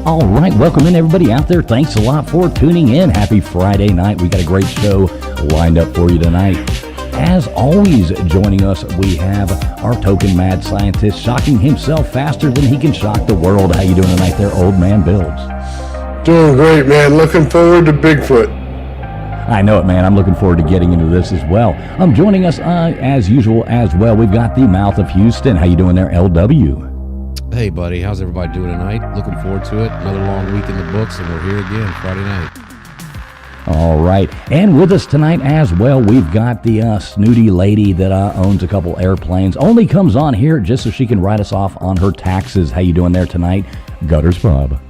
All right, welcome in everybody out there. Thanks a lot for tuning in. Happy Friday night. We got a great show lined up for you tonight. As always, joining us, we have our token mad scientist, shocking himself faster than he can shock the world. How you doing tonight there, old man Builds? Doing great, man. Looking forward to Bigfoot. I know it, man. I'm looking forward to getting into this as well. Joining us, as usual, as well, we've got the mouth of Houston. How you doing there, LW? Hey, buddy. How's everybody doing tonight? Looking forward to it. Another long week in the books, and we're here again Friday night. All right. And with us tonight as well, we've got the snooty lady that owns a couple airplanes. Only comes on here just so she can write us off on her taxes. How you doing there tonight? Gutters Bob.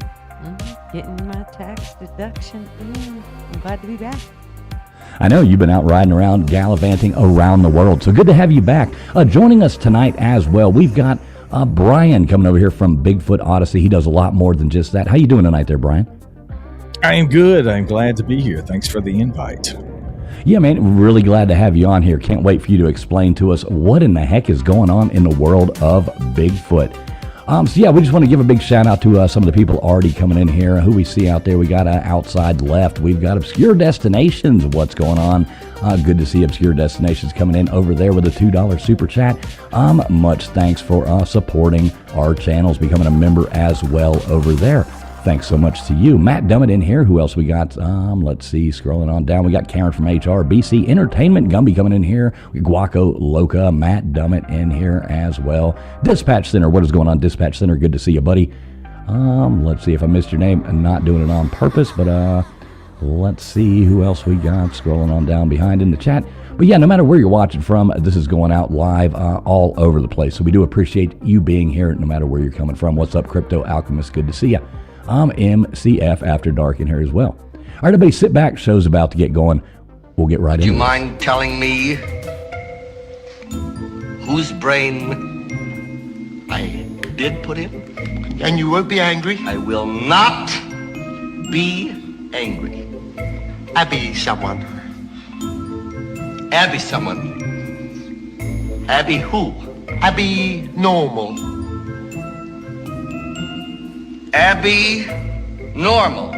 Getting my tax deduction. I'm glad to be back. I know you've been out riding around, gallivanting around the world. So good to have you back. Joining us tonight as well, we've got Brian coming over here from Bigfoot Odyssey. He does a lot more than just that. How you doing tonight there, Brian? I am good. I'm glad to be here. Thanks for the invite. Yeah, man, really glad to have you on here. Can't wait for you to explain to us what in the heck is going on in the world of Bigfoot. So yeah, we just want to give a big shout out to some of the people already coming in here, who we see out there. We got Outside Left. We've got Obscure Destinations. What's going on? Good to see Obscure Destinations coming in over there with a $2 super chat. Much thanks for supporting our channels, becoming a member as well over there. Thanks so much to you. Matt Dummett in here. Who else we got? Let's see. Scrolling on down. We got Karen from HR, BC Entertainment, Gumby coming in here. Guaco Loca, Matt Dummett in here as well. Dispatch Center. What is going on, Dispatch Center? Good to see you, buddy. Let's see if I missed your name. I'm not doing it on purpose, but let's see who else we got. Scrolling on down behind in the chat. But yeah, no matter where you're watching from, this is going out live all over the place. So we do appreciate you being here no matter where you're coming from. What's up, Crypto Alchemist? Good to see you. I'm MCF After Dark in here as well. All right, everybody sit back. Show's about to get going. We'll get right into it. Do you mind telling me whose brain I did put in? And you won't be angry? I will not be angry. Abby someone. Abby someone. Abby who? Abby normal. Abby normal.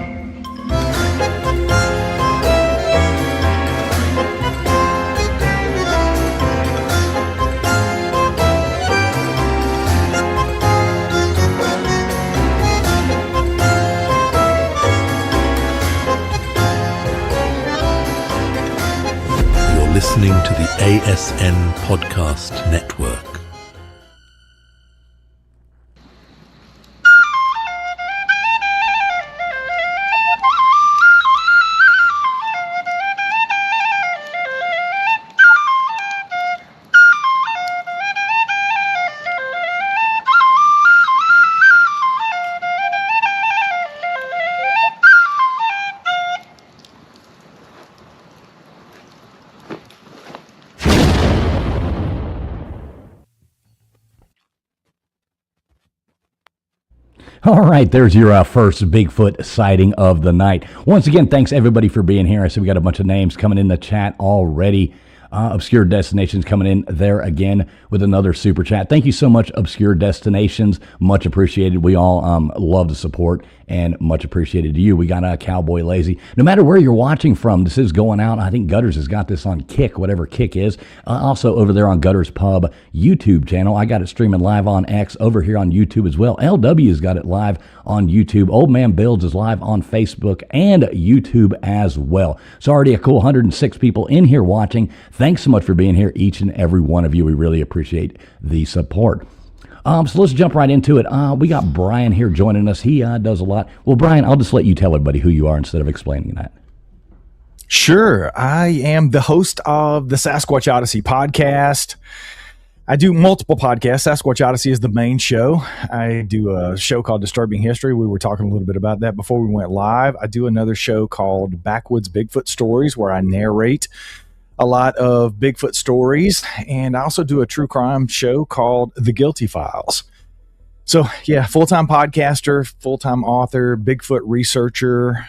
You're listening to the ASN Podcast Network. All right, there's your first Bigfoot sighting of the night. Once again, thanks everybody for being here. I see we got a bunch of names coming in the chat already. Obscure Destinations coming in there again with another super chat. Thank you so much, Obscure Destinations. Much appreciated. We all love the support, and much appreciated to you. We got Cowboy Lazy. No matter where you're watching from, this is going out. I think Gutters has got this on Kick, whatever Kick is. Also over there on Gutters Pub YouTube channel. I got it streaming live on X, over here on YouTube as well. LW's got it live on YouTube. Old Man Builds is live on Facebook and YouTube as well. So already a cool 106 people in here watching. Thanks so much for being here, each and every one of you. We really appreciate the support. So let's jump right into it. We got Brian here joining us. He does a lot. Well, Brian, I'll just let you tell everybody who you are instead of explaining that. Sure. I am the host of the Sasquatch Odyssey podcast. I do multiple podcasts. Sasquatch Odyssey is the main show. I do a show called Disturbing History. We were talking a little bit about that before we went live. I do another show called Backwoods Bigfoot Stories, where I narrate a lot of Bigfoot stories. And I also do a true crime show called The Guilty Files. So yeah, full-time podcaster, full-time author, Bigfoot researcher.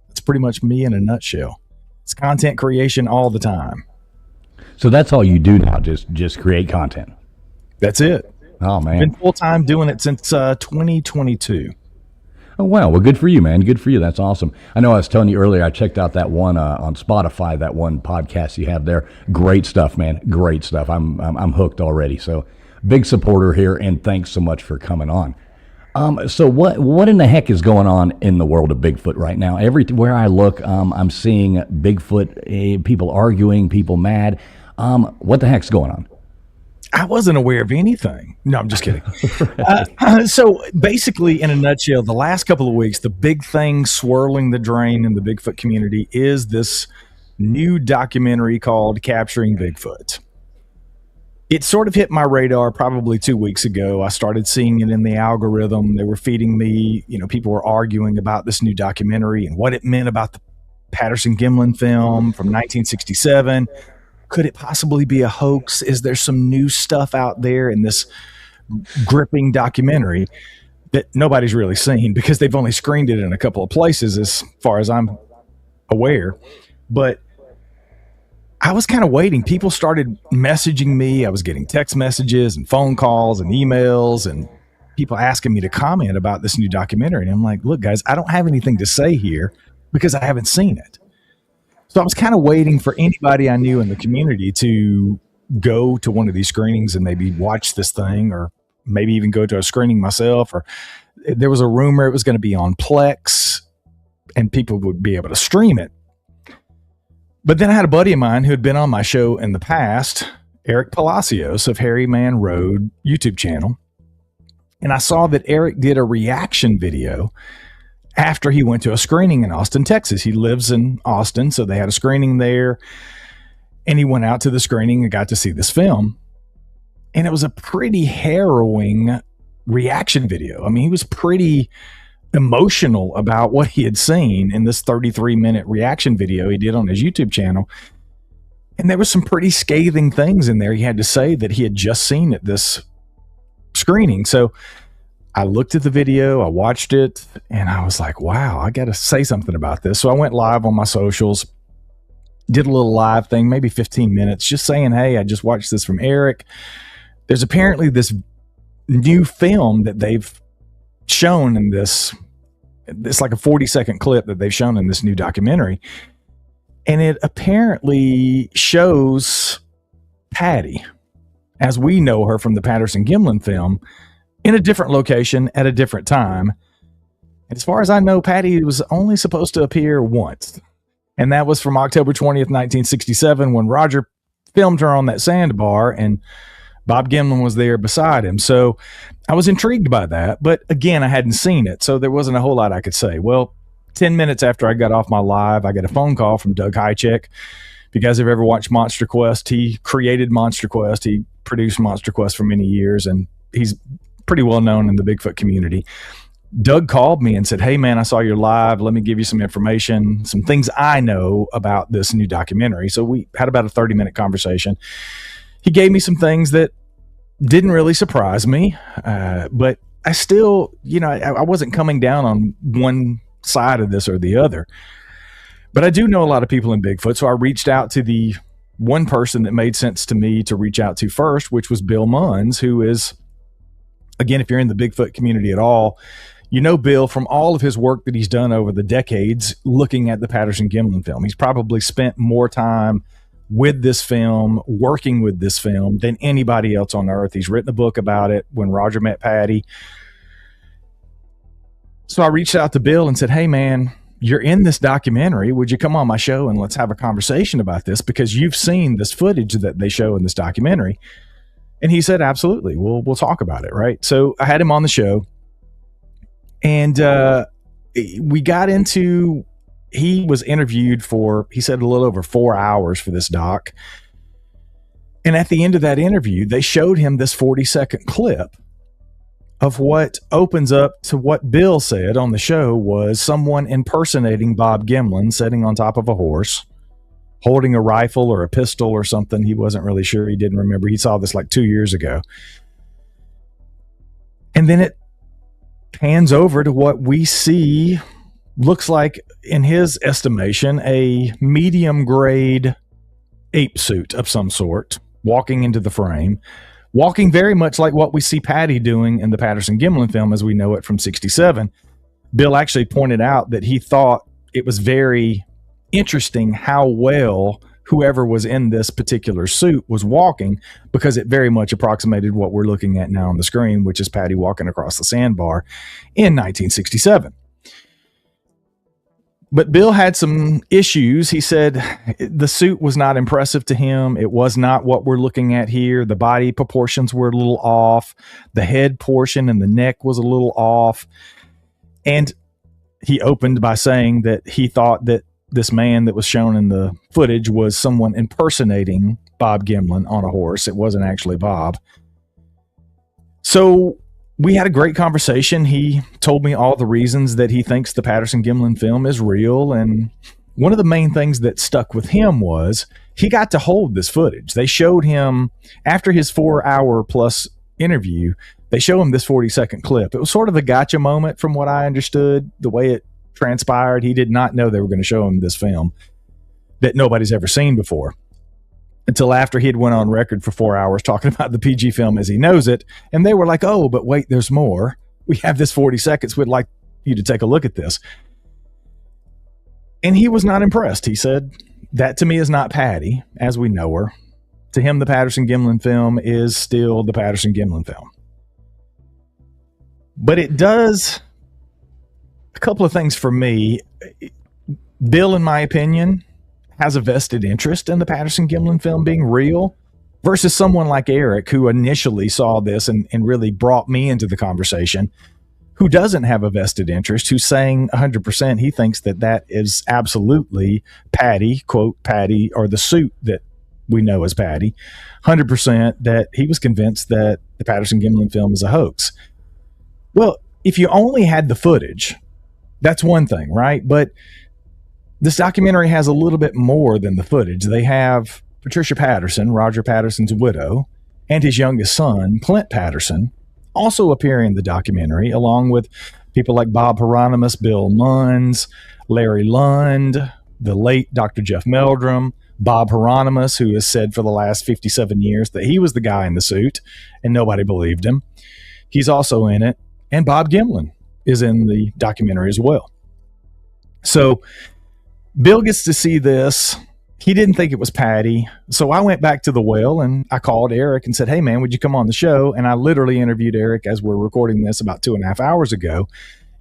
That's pretty much me in a nutshell. It's content creation all the time. So that's all you do now, just create content. That's it. Oh, man. Been full-time doing it since 2022. Oh, wow. Well, good for you, man. Good for you. That's awesome. I know I was telling you earlier, I checked out that one on Spotify, that one podcast you have there. Great stuff, man. Great stuff. I'm hooked already. So big supporter here, and thanks so much for coming on. So what in the heck is going on in the world of Bigfoot right now? Everywhere I look, I'm seeing Bigfoot, people arguing, people mad. What the heck's going on? I wasn't aware of anything. No, I'm just kidding. So basically, in a nutshell, the last couple of weeks, the big thing swirling the drain in the Bigfoot community is this new documentary called Capturing Bigfoot. It sort of hit my radar probably 2 weeks ago. I started seeing it in the algorithm. They were feeding me, people were arguing about this new documentary and what it meant about the Patterson Gimlin film from 1967. Could it possibly be a hoax? Is there some new stuff out there in this gripping documentary that nobody's really seen because they've only screened it in a couple of places as far as I'm aware? But I was kind of waiting. People started messaging me. I was getting text messages and phone calls and emails and people asking me to comment about this new documentary. And I'm like, look, guys, I don't have anything to say here because I haven't seen it. So I was kind of waiting for anybody I knew in the community to go to one of these screenings and maybe watch this thing, or maybe even go to a screening myself. Or there was a rumor it was going to be on Plex and people would be able to stream it. But then I had a buddy of mine who had been on my show in the past, Eric Palacios of Hairy Man Road YouTube channel. And I saw that Eric did a reaction video after he went to a screening in Austin, Texas. He lives in Austin, so they had a screening there. And he went out to the screening and got to see this film. And it was a pretty harrowing reaction video. I mean, he was pretty emotional about what he had seen in this 33-minute reaction video he did on his YouTube channel. And there was some pretty scathing things in there he had to say that he had just seen at this screening. So I looked at the video, I watched it, and I was like, wow, I got to say something about this. So I went live on my socials, did a little live thing, maybe 15 minutes, just saying, hey, I just watched this from Eric. There's apparently this new film that they've shown in this, it's like a 40-second clip that they've shown in this new documentary. And it apparently shows Patty, as we know her from the Patterson Gimlin film, in a different location at a different time. And as far as I know, Patty was only supposed to appear once. And that was from October 20th, 1967, when Roger filmed her on that sandbar and Bob Gimlin was there beside him. So I was intrigued by that. But again, I hadn't seen it, so there wasn't a whole lot I could say. Well, 10 minutes after I got off my live, I got a phone call from Doug Hychek. If you guys have ever watched Monster Quest, he created Monster Quest. He produced Monster Quest for many years, and he's pretty well known in the Bigfoot community. Doug called me and said, hey man, I saw your live. Let me give you some information, some things I know about this new documentary. So we had about a 30-minute conversation. He gave me some things that didn't really surprise me. But I still, I wasn't coming down on one side of this or the other, but I do know a lot of people in Bigfoot. So I reached out to the one person that made sense to me to reach out to first, which was Bill Munns, who is, again, if you're in the Bigfoot community at all, you know Bill from all of his work that he's done over the decades looking at the Patterson Gimlin film. He's probably spent more time with this film, working with this film, than anybody else on earth. He's written a book about it, When Roger Met Patty. So I reached out to Bill and said, hey man, you're in this documentary. Would you come on my show and let's have a conversation about this? Because you've seen this footage that they show in this documentary. And he said, absolutely. We'll talk about it. Right. So I had him on the show, and we got into, he was interviewed for, he said, a little over 4 hours for this doc. And at the end of that interview, they showed him this 40-second clip of what opens up to what Bill said on the show was someone impersonating Bob Gimlin, sitting on top of a horse, holding a rifle or a pistol or something. He wasn't really sure. He didn't remember. He saw this like 2 years ago. And then it pans over to what we see looks like, in his estimation, a medium grade ape suit of some sort walking into the frame, walking very much like what we see Patty doing in the Patterson Gimlin film as we know it from 67. Bill actually pointed out that he thought it was very interesting how well whoever was in this particular suit was walking, because it very much approximated what we're looking at now on the screen, which is Patty walking across the sandbar in 1967. But Bill had some issues. He said the suit was not impressive to him. It was not what we're looking at here. The body proportions were a little off. The head portion and the neck was a little off. And he opened by saying that he thought that this man that was shown in the footage was someone impersonating Bob Gimlin on a horse. It wasn't actually Bob. So we had a great conversation. He told me all the reasons that he thinks the Patterson-Gimlin film is real. And one of the main things that stuck with him was he got to hold this footage. They showed him, after his 4-hour plus interview, they show him this 40-second clip. It was sort of a gotcha moment from what I understood, the way it transpired. He did not know they were going to show him this film that nobody's ever seen before, until after he had went on record for 4 hours talking about the PG film as he knows it. And they were like, oh, but wait, there's more. We have this 40 seconds. We'd like you to take a look at this. And he was not impressed. He said, that to me is not Patty as we know her. To him, the Patterson-Gimlin film is still the Patterson-Gimlin film. But it does a couple of things for me. Bill, in my opinion, has a vested interest in the Patterson-Gimlin film being real, versus someone like Eric, who initially saw this and really brought me into the conversation, who doesn't have a vested interest, who's saying 100% he thinks that that is absolutely Patty, quote, Patty, or the suit that we know as Patty, 100% that he was convinced that the Patterson-Gimlin film is a hoax. Well, if you only had the footage, that's one thing, right? But this documentary has a little bit more than the footage. They have Patricia Patterson, Roger Patterson's widow, and his youngest son, Clint Patterson, also appearing in the documentary, along with people like Bob Hieronymus, Bill Munns, Larry Lund, the late Dr. Jeff Meldrum, Bob Hieronymus, who has said for the last 57 years that he was the guy in the suit, and nobody believed him. He's also in it. And Bob Gimlin is in the documentary as well. So Bill gets to see this. He didn't think it was Patty. So I went back to the well and I called Eric and said, hey, man, would you come on the show? And I literally interviewed Eric as we're recording this about 2.5 hours ago.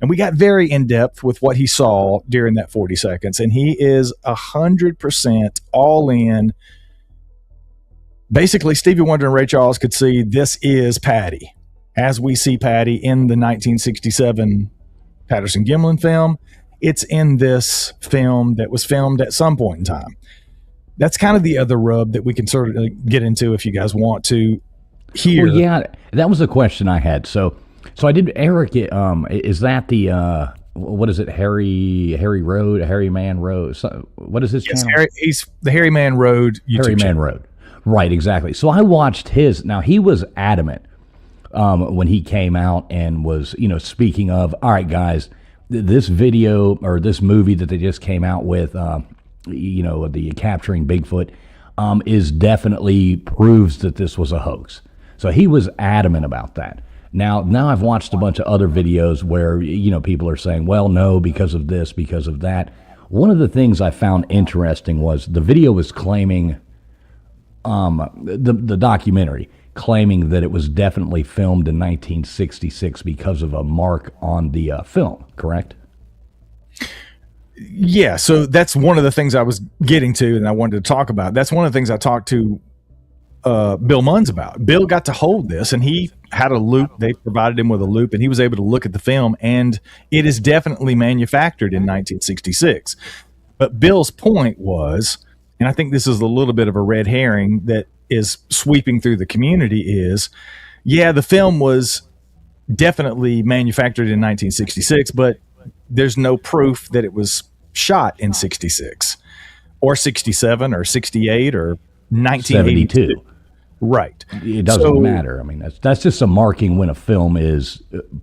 And we got very in-depth with what he saw during that 40 seconds. And he is 100% all in. Basically, Stevie Wonder and Ray Charles could see this is Patty, as we see Patty in the 1967 Patterson-Gimlin film. It's in this film that was filmed at some point in time. That's kind of the other rub that we can sort of get into if you guys want to hear. Well, yeah, that was a question I had. So I did, Eric, is that the, what is it, Harry Man Road? So, what is his channel? He's the Harry Man Road YouTube Harry Man channel. Road. Right, exactly. So I watched his. Now, he was adamant when he came out and was, speaking of, all right, guys, this video or this movie that they just came out with, the Capturing Bigfoot, is definitely proves that this was a hoax. So he was adamant about that. Now I've watched a bunch of other videos where, people are saying, well, no, because of this, because of that. One of the things I found interesting was the video was claiming, the documentary, claiming that it was definitely filmed in 1966 because of a mark on the film, correct? Yeah, so that's one of the things I was getting to and I wanted to talk about. That's one of the things I talked to Bill Munns about. Bill got to hold this, and he had a loop. They provided him with a loop, and he was able to look at the film, and it is definitely manufactured in 1966. But Bill's point was, and I think this is a little bit of a red herring that is sweeping through the community, is, yeah, the film was definitely manufactured in 1966, but there's no proof that it was shot in 66 or 67 or 68 or 1982. 72. Right. It doesn't matter. I mean, that's just a marking when a film is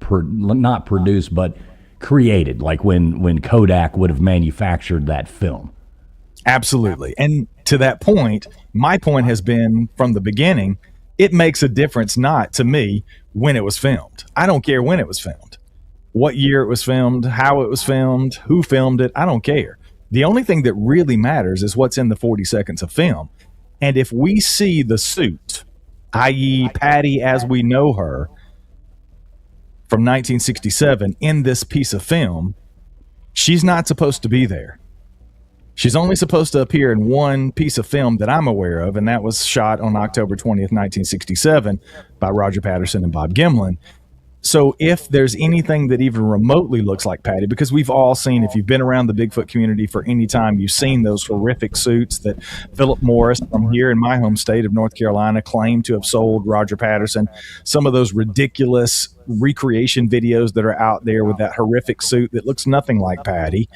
not produced but created, like when Kodak would have manufactured that film. Absolutely. And to that point, my point has been from the beginning, it makes a difference not to me when it was filmed. I don't care when it was filmed. what year it was filmed, how it was filmed, who filmed it. I don't care. The only thing that really matters is what's in the 40 seconds of film. And if we see the suit, i.e. Patty as we know her from 1967 in this piece of film, she's not supposed to be there. She's only supposed to appear in one piece of film that I'm aware of, and that was shot on October 20th, 1967 by Roger Patterson and Bob Gimlin. So if there's anything that even remotely looks like Patty, because we've all seen, if you've been around the Bigfoot community for any time, you've seen those horrific suits that Philip Morris from here in my home state of North Carolina claimed to have sold Roger Patterson. Some of those ridiculous recreation videos that are out there with that horrific suit that looks nothing like Patty.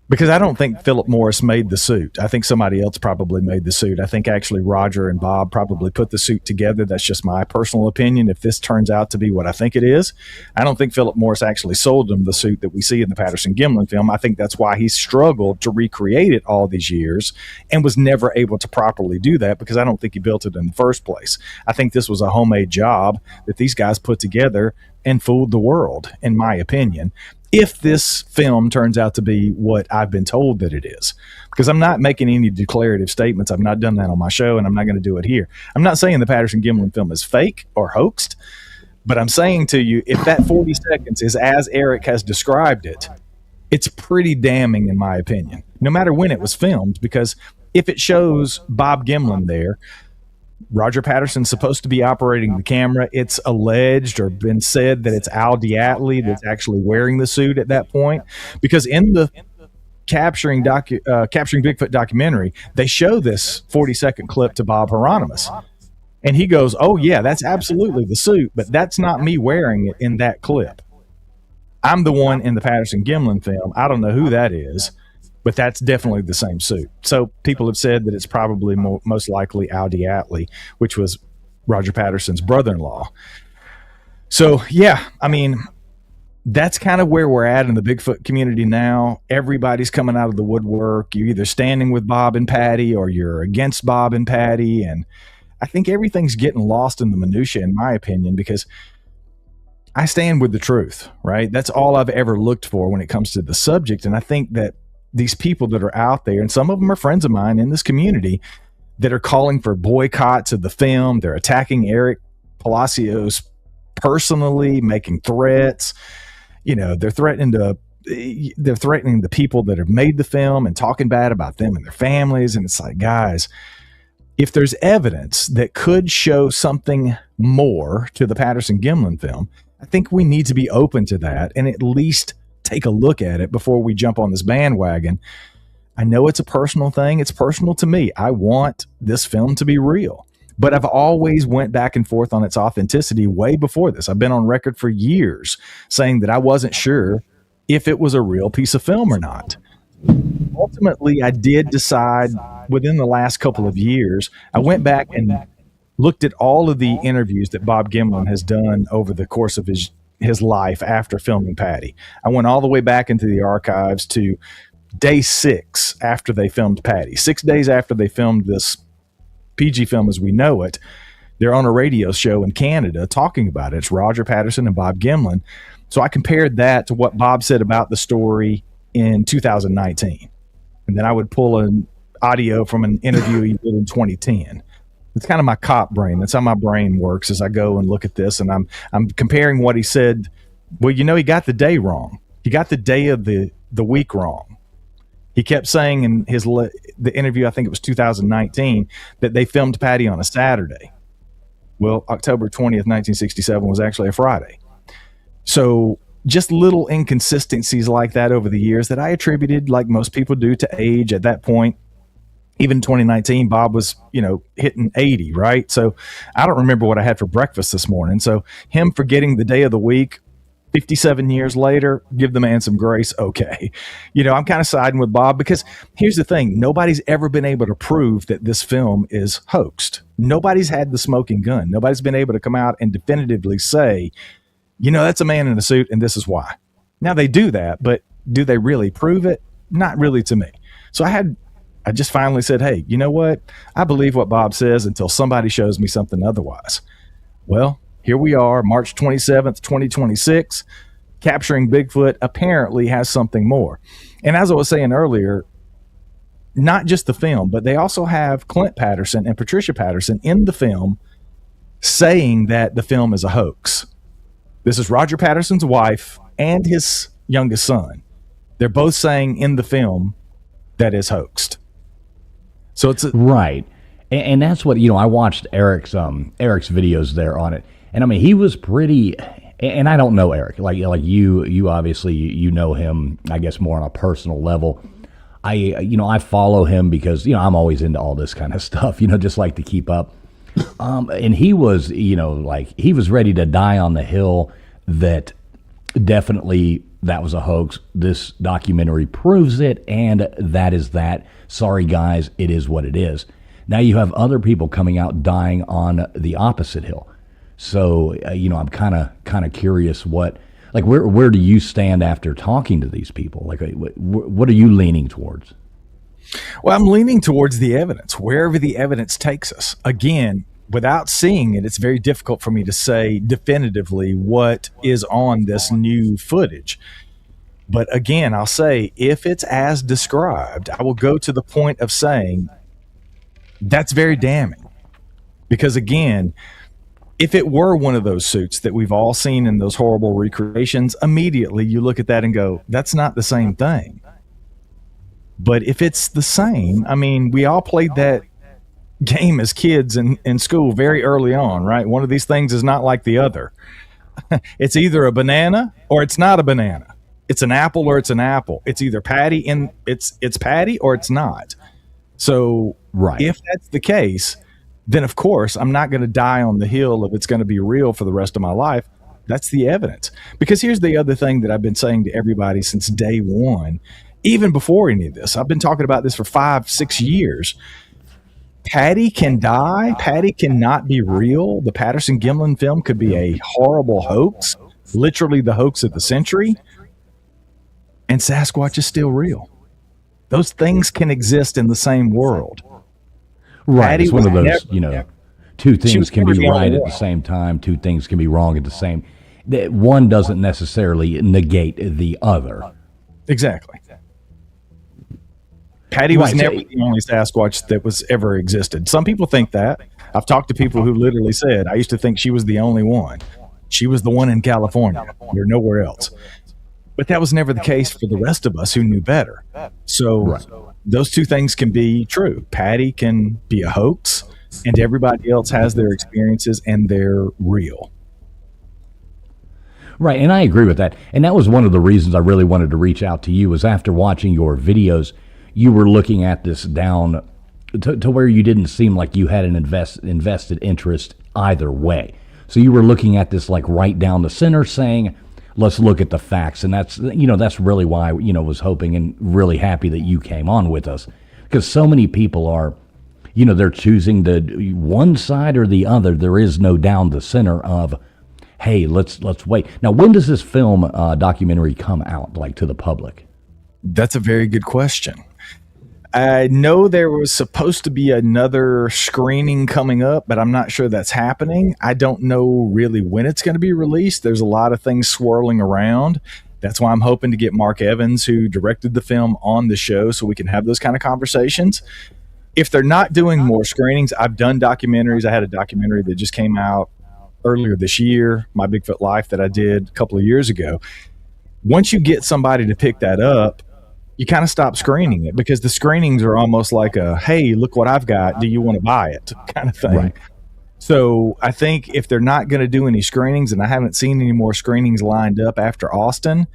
Because I don't think Philip Morris made the suit. I think somebody else probably made the suit. I think actually Roger and Bob probably put the suit together. That's just my personal opinion. If this turns out to be what I think it is, I don't think Philip Morris actually sold them the suit that we see in the Patterson Gimlin film. I think that's why he struggled to recreate it all these years and was never able to properly do that, because I don't think he built it in the first place. I think this was a homemade job that these guys put together and fooled the world, in my opinion, if this film turns out to be what I've been told that it is. Because I'm not making any declarative statements. I've not done that on my show, and I'm not going to do it here. I'm not saying the Patterson Gimlin film is fake or hoaxed, but I'm saying to you, if that 40 seconds is as Eric has described it, it's pretty damning in my opinion, no matter when it was filmed, because if it shows Bob Gimlin there, Roger Patterson's supposed to be operating the camera. It's alleged or been said that it's Al Diatley that's actually wearing the suit at that point, because in the Capturing Bigfoot documentary, they show this 40-second clip to Bob Hieronymus. And he goes, oh, yeah, that's absolutely the suit, but that's not me wearing it in that clip. I'm the one in the Patterson Gimlin film. I don't know who that is, but that's definitely the same suit. So people have said that it's probably most likely Al Diatley, which was Roger Patterson's brother-in-law. So, yeah, I mean, that's kind of where we're at in the Bigfoot community now. Everybody's coming out of the woodwork. You're either standing with Bob and Patty or you're against Bob and Patty. And I think everything's getting lost in the minutia, in my opinion, because I stand with the truth, right? That's all I've ever looked for when it comes to the subject. And I think that these people that are out there, and some of them are friends of mine in this community, that are calling for boycotts of the film. They're attacking Eric Palacios personally, making threats. You know, they're threatening the people that have made the film and talking bad about them and their families. And it's like, guys, if there's evidence that could show something more to the Patterson Gimlin film, I think we need to be open to that and at least take a look at it before we jump on this bandwagon. I know it's a personal thing. It's personal to me. I want this film to be real, but I've always went back and forth on its authenticity way before this. I've been on record for years saying that I wasn't sure if it was a real piece of film or not. Ultimately, I did decide within the last couple of years. I went back and looked at all of the interviews that Bob Gimlin has done over the course of his life after filming Patty. I went all the way back into the archives to day 6 after they filmed Patty. 6 days after they filmed this PG film as we know it, they're on a radio show in Canada talking about it. It's Roger Patterson and Bob Gimlin. So I compared that to what Bob said about the story in 2019. And then I would pull an audio from an interview he did in 2010. It's kind of my cop brain. That's how my brain works as I go and look at this. And I'm comparing what he said. Well, you know, he got the day wrong. He got the day of the week wrong. He kept saying in the interview, I think it was 2019, that they filmed Patty on a Saturday. Well, October 20th, 1967 was actually a Friday. So just little inconsistencies like that over the years that I attributed, like most people do, to age. At that point, even 2019, Bob was, hitting 80, right? So I don't remember what I had for breakfast this morning. So him forgetting the day of the week, 57 years later, give the man some grace. Okay. I'm kind of siding with Bob, because here's the thing. Nobody's ever been able to prove that this film is hoaxed. Nobody's had the smoking gun. Nobody's been able to come out and definitively say, that's a man in a suit and this is why. Now they do that, but do they really prove it? Not really to me. So I just finally said, hey, you know what? I believe what Bob says until somebody shows me something otherwise. Well, here we are, March 27th, 2026. capturing Bigfoot apparently has something more. And as I was saying earlier, not just the film, but they also have Clint Patterson and Patricia Patterson in the film saying that the film is a hoax. This is Roger Patterson's wife and his youngest son. They're both saying in the film that is hoaxed. So it's right. And that's what, I watched Eric's videos there on it. And I mean, he was pretty, and I don't know Eric, like you obviously, you know him, I guess, more on a personal level. I follow him because, I'm always into all this kind of stuff, just like to keep up. And he was, he was ready to die on the hill that definitely that was a hoax. This documentary proves it, and that is that. Sorry, guys, it is what it is. Now you have other people coming out dying on the opposite hill. So, I'm kind of curious where do you stand after talking to these people? Like, what are you leaning towards? Well, I'm leaning towards the evidence, wherever the evidence takes us. Again, without seeing it, it's very difficult for me to say definitively what is on this new footage. But again, I'll say, if it's as described, I will go to the point of saying that's very damning. Because again, if it were one of those suits that we've all seen in those horrible recreations, immediately you look at that and go, that's not the same thing. But if it's the same, I mean, we all played that game as kids in school very early on, right? One of these things is not like the other. It's either a banana or it's not a banana. It's an apple or it's an apple. It's either patty and it's patty or it's not. So right. If that's the case, then of course I'm not going to die on the hill if it's going to be real for the rest of my life. That's the evidence. Because here's the other thing that I've been saying to everybody since day one, even before any of this. I've been talking about this for 5-6 years. Patty can die. Patty cannot be real. The Patterson Gimlin film could be a horrible hoax, literally the hoax of the century. And Sasquatch is still real. Those things can exist in the same world. Right. Patty it's one of those, never, two things can be never right at wrong. the same time. Two things can be wrong at the same. One doesn't necessarily negate the other. Exactly. Patty was Right. never the only Sasquatch that was ever existed. Some people think that. I've talked to people who literally said, I used to think she was the only one. She was the one in California. You're nowhere else. But that was never the case for the rest of us who knew better. So Right. those two things can be true. Patty can be a hoax, and everybody else has their experiences and they're real. Right, and I agree with that. And that was one of the reasons I really wanted to reach out to you, was after watching your videos, you were looking at this down to where you didn't seem like you had an invested interest either way. So you were looking at this like right down the center, saying, let's look at the facts. And that's really why, was hoping and really happy that you came on with us. Because so many people are, they're choosing one side or the other. There is no down the center of, hey, let's wait. Now, when does this film documentary come out, like, to the public? That's a very good question. I know there was supposed to be another screening coming up, but I'm not sure that's happening. I don't know really when it's going to be released. There's a lot of things swirling around. That's why I'm hoping to get Mark Evans, who directed the film, on the show so we can have those kind of conversations. If they're not doing more screenings, I've done documentaries. I had a documentary that just came out earlier this year, My Bigfoot Life, that I did a couple of years ago. Once you get somebody to pick that up, you kind of stop screening it, because the screenings are almost like a, hey, look what I've got, do you want to buy it kind of thing. Right. So I think if they're not going to do any screenings, and I haven't seen any more screenings lined up after Austin,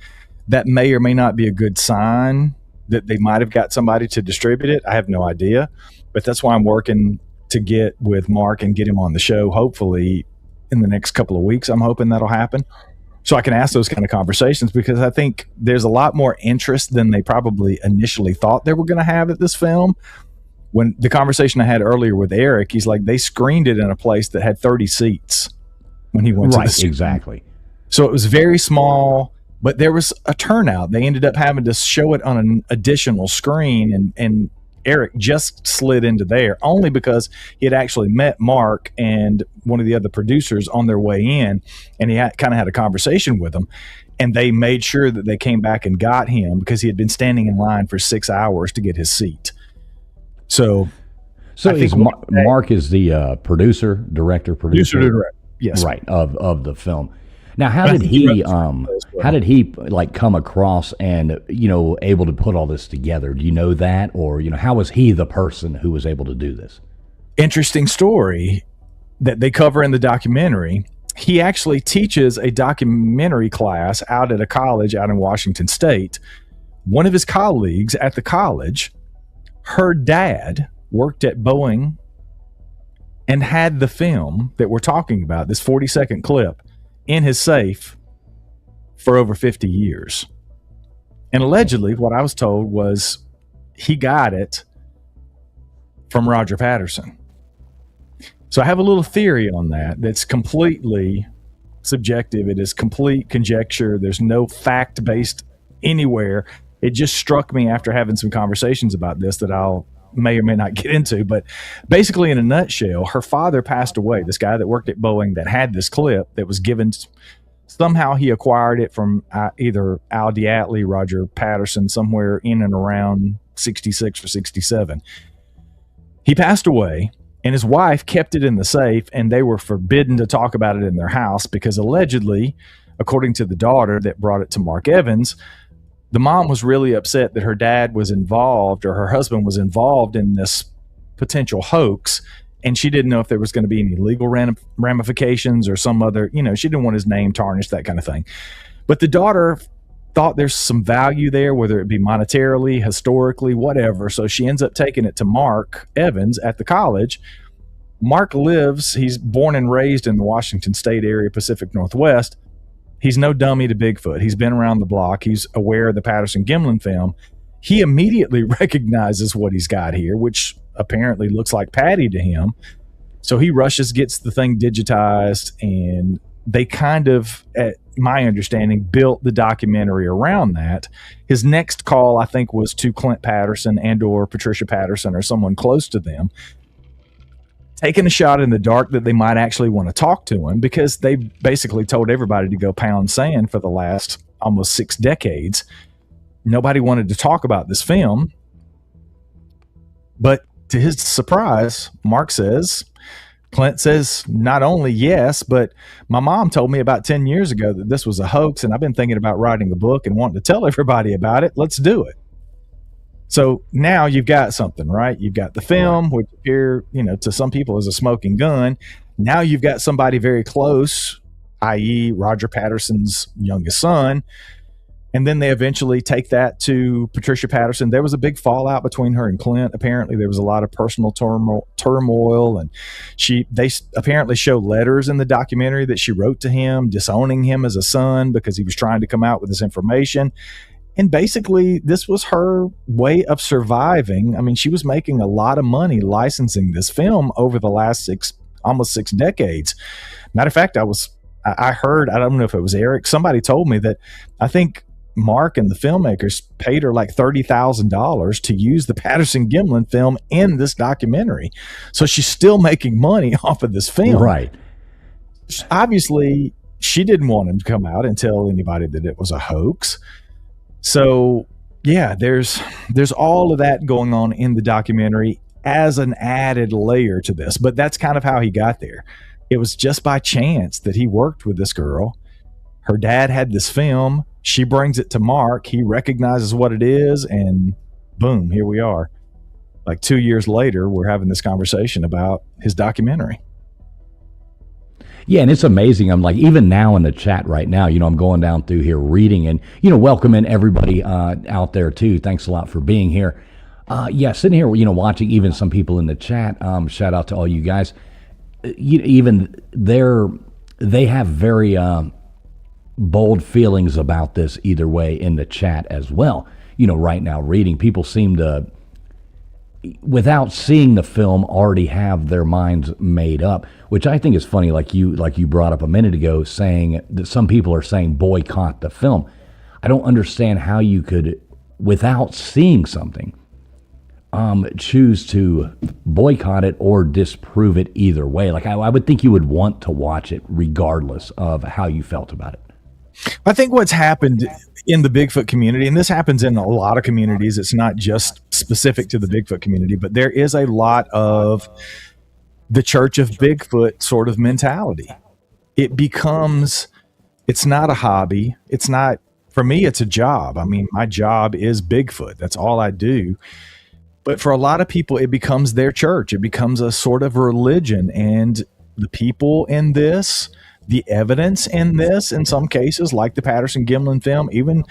that may or may not be a good sign that they might have got somebody to distribute it. I have no idea, but that's why I'm working to get with Mark and get him on the show, hopefully in the next couple of weeks. I'm hoping that'll happen, so I can ask those kind of conversations, because I think there's a lot more interest than they probably initially thought they were going to have at this film. When the conversation I had earlier with Eric, he's like, they screened it in a place that had 30 seats when he went to the screening. Exactly. So it was very small, but there was a turnout. They ended up having to show it on an additional screen, and Eric just slid into there only because he had actually met Mark and one of the other producers on their way in, and he kind of had a conversation with them. And they made sure that they came back and got him because he had been standing in line for 6 hours to get his seat. So is Mark is the producer, director? Yes, right, of the film. Now, how did he like come across and, able to put all this together? Do you know that? Or, how was he the person who was able to do this? Interesting story that they cover in the documentary. He actually teaches a documentary class out at a college out in Washington State. One of his colleagues at the college, her dad worked at Boeing and had the film that we're talking about, this 40-second clip, in his safe for over 50 years. And allegedly, what I was told was he got it from Roger Patterson. So I have a little theory on that that's completely subjective. It is complete conjecture. There's no fact-based anywhere. It just struck me after having some conversations about this that I'll may or may not get into. But basically, in a nutshell, her father passed away. This guy that worked at Boeing that had this clip that was given, somehow he acquired it from either Al Diatley, Roger Patterson, somewhere in and around 66 or 67. He passed away, and his wife kept it in the safe, and they were forbidden to talk about it in their house because allegedly, according to the daughter that brought it to Mark Evans, the mom was really upset that her dad was involved, or her husband was involved in this potential hoax, and she didn't know if there was going to be any legal ramifications or some other, she didn't want his name tarnished, that kind of thing. But the daughter thought there's some value there, whether it be monetarily, historically, whatever. So she ends up taking it to Mark Evans at the college. Mark he's born and raised in the Washington State area, Pacific Northwest. He's no dummy to Bigfoot. He's been around the block. He's aware of the Patterson Gimlin film. He immediately recognizes what he's got here, which apparently looks like Patty to him. So he rushes, gets the thing digitized, and they kind of, at my understanding, built the documentary around that. His next call, I think, was to Clint Patterson and or Patricia Patterson or someone close to them, taking a shot in the dark that they might actually want to talk to him, because they basically told everybody to go pound sand for the last almost 6 decades. Nobody wanted to talk about this film. But to his surprise, Clint says, not only yes, but my mom told me about 10 years ago that this was a hoax, and I've been thinking about writing a book and wanting to tell everybody about it. Let's do it. So now you've got something, right? You've got the film, which appear, to some people is a smoking gun. Now you've got somebody very close, i.e. Roger Patterson's youngest son. And then they eventually take that to Patricia Patterson. There was a big fallout between her and Clint. Apparently there was a lot of personal turmoil, and they apparently show letters in the documentary that she wrote to him, disowning him as a son because he was trying to come out with this information. And basically, this was her way of surviving. I mean, she was making a lot of money licensing this film over the last almost 6 decades. Matter of fact, I heard, I don't know if it was Eric, somebody told me that I think Mark and the filmmakers paid her like $30,000 to use the Patterson Gimlin film in this documentary. So she's still making money off of this film. Right. Obviously, she didn't want him to come out and tell anybody that it was a hoax. So, yeah, there's all of that going on in the documentary as an added layer to this. But that's kind of how he got there. It was just by chance that he worked with this girl. Her dad had this film. She brings it to Mark. He recognizes what it is, and boom, here we are. Like 2 years later, we're having this conversation about his documentary. Yeah, and it's amazing. I'm like, even now in the chat right now, I'm going down through here reading and, welcoming everybody out there too. Thanks a lot for being here. Sitting here, watching even some people in the chat. Shout out to all you guys. Even they have very bold feelings about this either way in the chat as well. Right now reading, people seem to, without seeing the film, already have their minds made up, which I think is funny. Like you brought up a minute ago, saying that some people are saying boycott the film. I don't understand how you could, without seeing something, choose to boycott it or disprove it either way. Like I would think you would want to watch it regardless of how you felt about it. I think what's happened in the Bigfoot community, and this happens in a lot of communities, it's not just specific to the Bigfoot community, but there is a lot of the Church of Bigfoot sort of mentality. It becomes, it's not a hobby. It's not, for me, it's a job. I mean, my job is Bigfoot. That's all I do. But for a lot of people, it becomes their church. It becomes a sort of religion. And the people in this, the evidence in this, in some cases, like the Patterson Gimlin film, even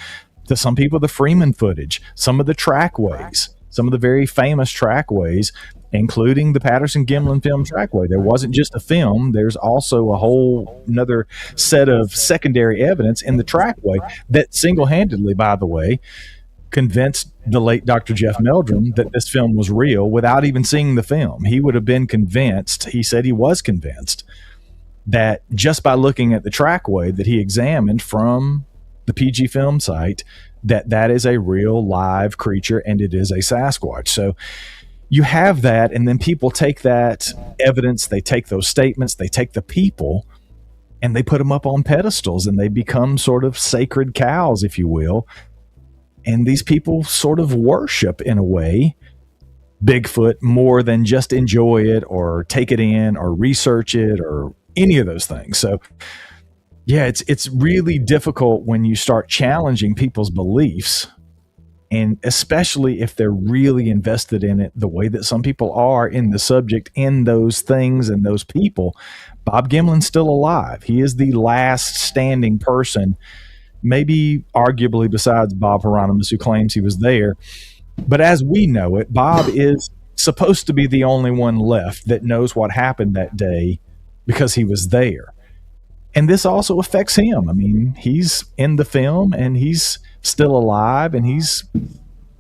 to some people, the Freeman footage, some of the trackways, some of the very famous trackways, including the Patterson Gimlin film trackway. There wasn't just a film. There's also a whole another set of secondary evidence in the trackway that single-handedly, by the way, convinced the late Dr. Jeff Meldrum that this film was real without even seeing the film. He would have been convinced, he said he was convinced, that just by looking at the trackway that he examined from the PG film site, that is a real live creature and it is a Sasquatch. So you have that, and then people take that evidence, they take those statements, they take the people, and they put them up on pedestals, and they become sort of sacred cows, if you will. And these people sort of worship, in a way, Bigfoot more than just enjoy it or take it in or research it or any of those things. So yeah, it's really difficult when you start challenging people's beliefs, and especially if they're really invested in it the way that some people are in the subject, in those things and those people. Bob Gimlin's still alive. He is the last standing person, maybe arguably besides Bob Hieronymus, who claims he was there. But as we know it, Bob is supposed to be the only one left that knows what happened that day because he was there. And this also affects him. I mean, he's in the film and he's still alive, and he's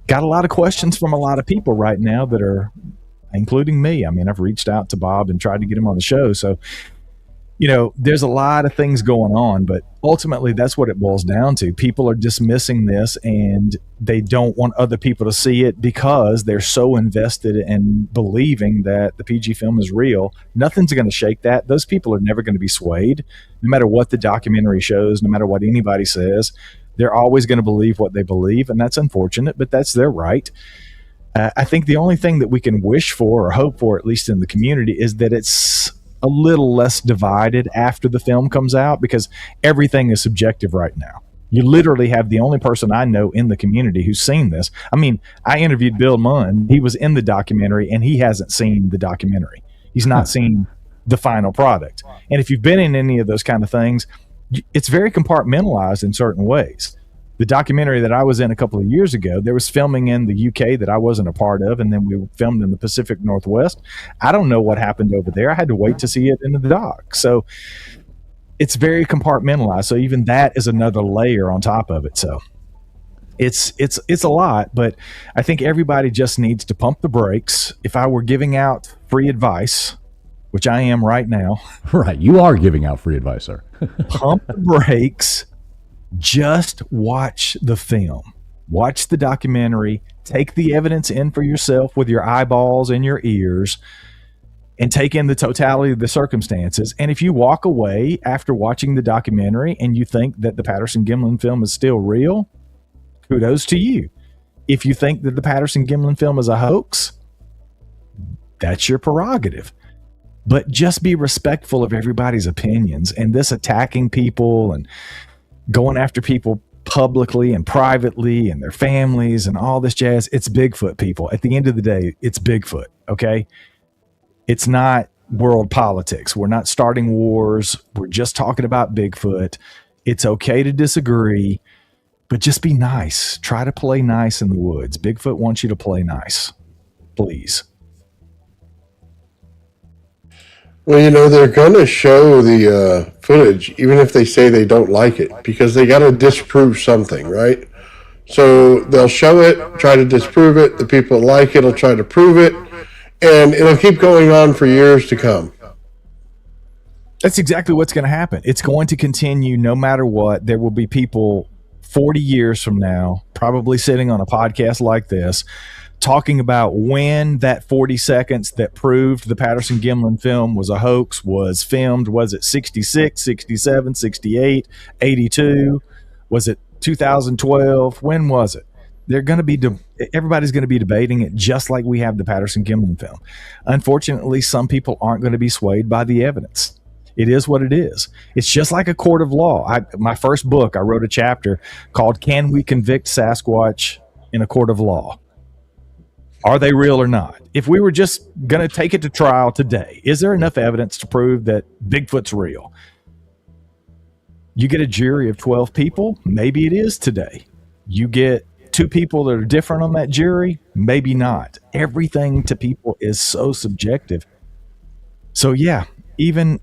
got a lot of questions from a lot of people right now that are, including me. I mean, I've reached out to Bob and tried to get him on the show. So, you know, there's a lot of things going on, but ultimately that's what it boils down to. People are dismissing this and they don't want other people to see it because they're so invested in believing that the PG film is real. Nothing's going to shake that. Those people are never going to be swayed, no matter what the documentary shows, no matter what anybody says. They're always going to believe what they believe, and that's unfortunate, but that's their right. I think the only thing that we can wish for or hope for, at least in the community, is that it's a little less divided after the film comes out, because everything is subjective right now. You literally have the only person I know in the community who's seen this. I mean, I interviewed Bill Munn. He was in the documentary, and he hasn't seen the documentary. He's not seen the final product. And if you've been in any of those kind of things, it's very compartmentalized in certain ways. The documentary that I was in a couple of years ago, there was filming in the UK that I wasn't a part of, and then we filmed in the Pacific Northwest. I don't know what happened over there. I had to wait to see it in the doc. So it's very compartmentalized. So even that is another layer on top of it. So it's a lot, but I think everybody just needs to pump the brakes. If I were giving out free advice, which I am right now. Right. You are giving out free advice, sir. Pump the brakes. Just watch the film. Watch the documentary. Take the evidence in for yourself with your eyeballs and your ears, and take in the totality of the circumstances. And if you walk away after watching the documentary and you think that the Patterson Gimlin film is still real, kudos to you. If you think that the Patterson Gimlin film is a hoax, that's your prerogative. But just be respectful of everybody's opinions. And this attacking people and going after people publicly and privately and their families and all this jazz, it's Bigfoot, people. At the end of the day, it's Bigfoot, okay? It's not world politics. We're not starting wars. We're just talking about Bigfoot. It's okay to disagree, but just be nice. Try to play nice in the woods. Bigfoot wants you to play nice. Please. Well, you know, they're going to show the footage, even if they say they don't like it, because they got to disprove something, right? So they'll show it, try to disprove it. The people that like it will try to prove it, and it'll keep going on for years to come. That's exactly what's going to happen. It's going to continue no matter what. There will be people 40 years from now probably sitting on a podcast like this talking about when that 40 seconds that proved the Patterson Gimlin film was a hoax was filmed. Was it 66, 67, 68, 82? Was it 2012? When was it? They're going to be everybody's going to be debating it, just like we have the Patterson Gimlin film. Unfortunately, some people aren't going to be swayed by the evidence. It is what it is. It's just like a court of law. My first book, I wrote a chapter called "Can We Convict Sasquatch in a Court of Law? Are they real or not?" If we were just going to take it to trial today, is there enough evidence to prove that Bigfoot's real? You get a jury of 12 people, maybe it is today. You get 2 people that are different on that jury, maybe not. Everything to people is so subjective. So yeah, even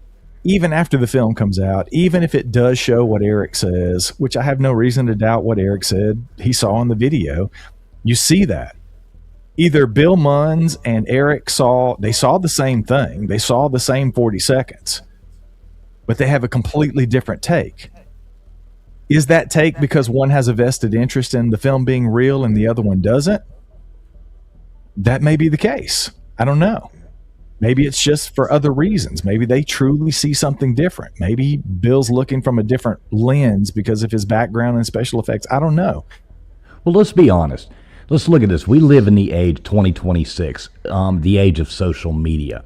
after the film comes out, even if it does show what Eric says, which I have no reason to doubt what Eric said he saw in the video, you see that. Either Bill Munns and Eric saw the same thing. They saw the same 40 seconds, but they have a completely different take. Is that take because one has a vested interest in the film being real and the other one doesn't? That may be the case. I don't know. Maybe it's just for other reasons. Maybe they truly see something different. Maybe Bill's looking from a different lens because of his background in special effects. I don't know. Well, let's be honest. Let's look at this. We live in the age 2026, the age of social media.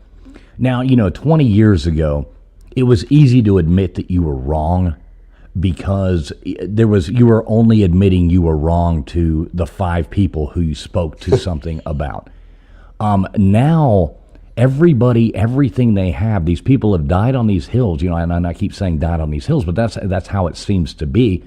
Now, 20 years ago, it was easy to admit that you were wrong because you were only admitting you were wrong to the 5 people who you spoke to something about. Now, everything they have, these people have died on these hills, and I keep saying died on these hills, but that's how it seems to be,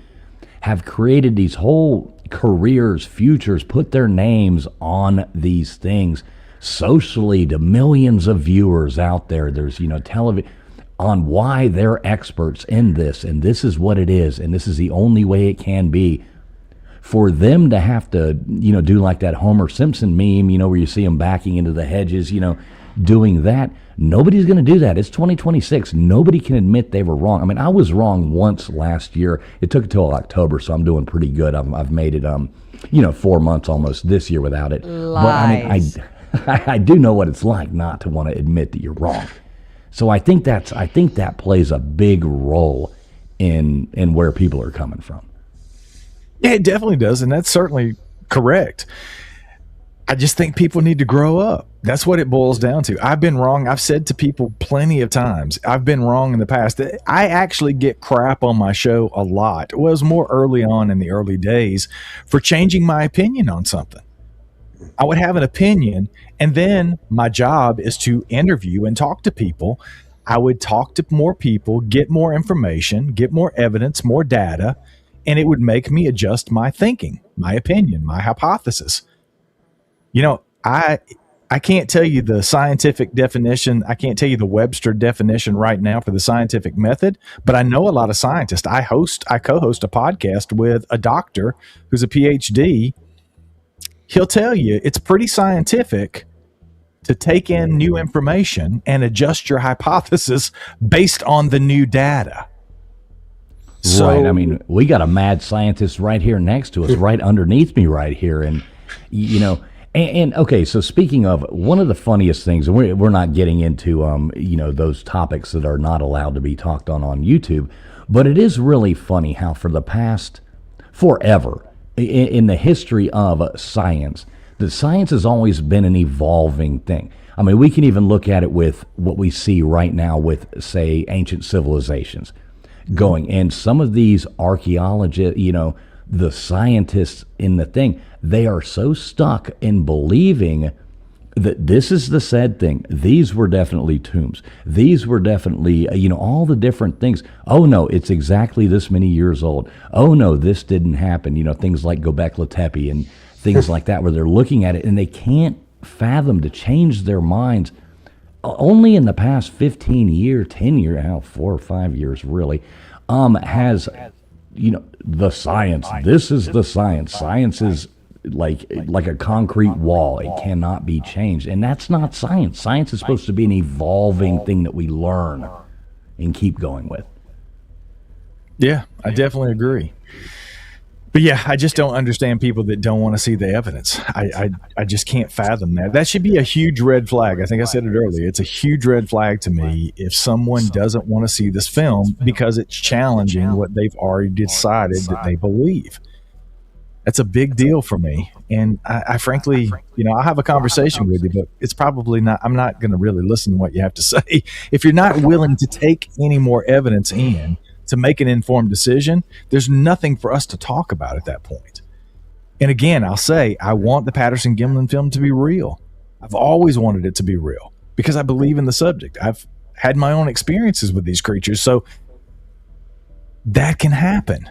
have created these whole careers, futures, put their names on these things socially to millions of viewers out there. There's, television on why they're experts in this, and this is what it is, and this is the only way it can be. For them to have to, do like that Homer Simpson meme, where you see them backing into the hedges, doing that. Nobody's going to do that. It's 2026. Nobody can admit they were wrong. I mean, I was wrong once last year. It took until October, so I'm doing pretty good. I've made it, 4 months almost this year without it. Lies. But I do know what it's like not to want to admit that you're wrong. So I think that plays a big role in where people are coming from. Yeah, it definitely does, and that's certainly correct. I just think people need to grow up. That's what it boils down to. I've been wrong. I've said to people plenty of times, I've been wrong in the past. I actually get crap on my show a lot. It was more early on in the early days for changing my opinion on something. I would have an opinion, and then my job is to interview and talk to people. I would talk to more people, get more information, get more evidence, more data, and it would make me adjust my thinking, my opinion, my hypothesis. I can't tell you the scientific definition. I can't tell you the Webster definition right now for the scientific method, but I know a lot of scientists. I co-host a podcast with a doctor who's a PhD. He'll tell you it's pretty scientific to take in new information and adjust your hypothesis based on the new data. So, right. I mean, we got a mad scientist right here next to us, right underneath me right here. And, and okay, so speaking of, one of the funniest things, and we're not getting into, those topics that are not allowed to be talked on YouTube, but it is really funny how for the past forever, in the history of science, that science has always been an evolving thing. I mean, we can even look at it with what we see right now with, say, ancient civilizations going. And some of these archaeologists, the scientists in the thing, they are so stuck in believing that this is the said thing. These were definitely tombs. These were definitely, all the different things. Oh, no, it's exactly this many years old. Oh, no, this didn't happen. Things like Göbekli Tepe and things like that, where they're looking at it and they can't fathom to change their minds. Only in the past 15 years, 10 years, 4 or 5 years really, has, the science. This is the science. Science is like a concrete wall. It cannot be changed. And that's not science. Science is supposed to be an evolving thing that we learn and keep going with. Yeah, I definitely agree. But yeah, I just don't understand people that don't want to see the evidence. I just can't fathom that. That should be a huge red flag. I think I said it earlier. It's a huge red flag to me if someone doesn't want to see this film because it's challenging what they've already decided that they believe. That's a big deal for me. And I frankly, I'll have a conversation with you, but it's probably not, I'm not going to really listen to what you have to say. If you're not willing to take any more evidence in to make an informed decision, there's nothing for us to talk about at that point. And again, I'll say, I want the Patterson-Gimlin film to be real. I've always wanted it to be real because I believe in the subject. I've had my own experiences with these creatures. So that can happen.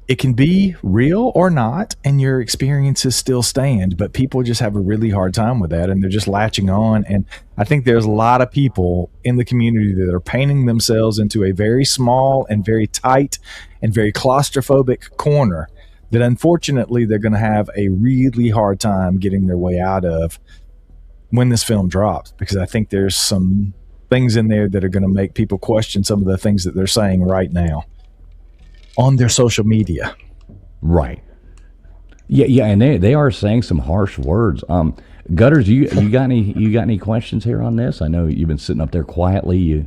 It can be real or not, and your experiences still stand, but people just have a really hard time with that, and they're just latching on. And I think there's a lot of people in the community that are painting themselves into a very small and very tight and very claustrophobic corner that unfortunately they're going to have a really hard time getting their way out of when this film drops, because I think there's some things in there that are going to make people question some of the things that they're saying right now on their social media. Right. Yeah, and they are saying some harsh words. Gutters, you got any questions here on this? I know you've been sitting up there quietly.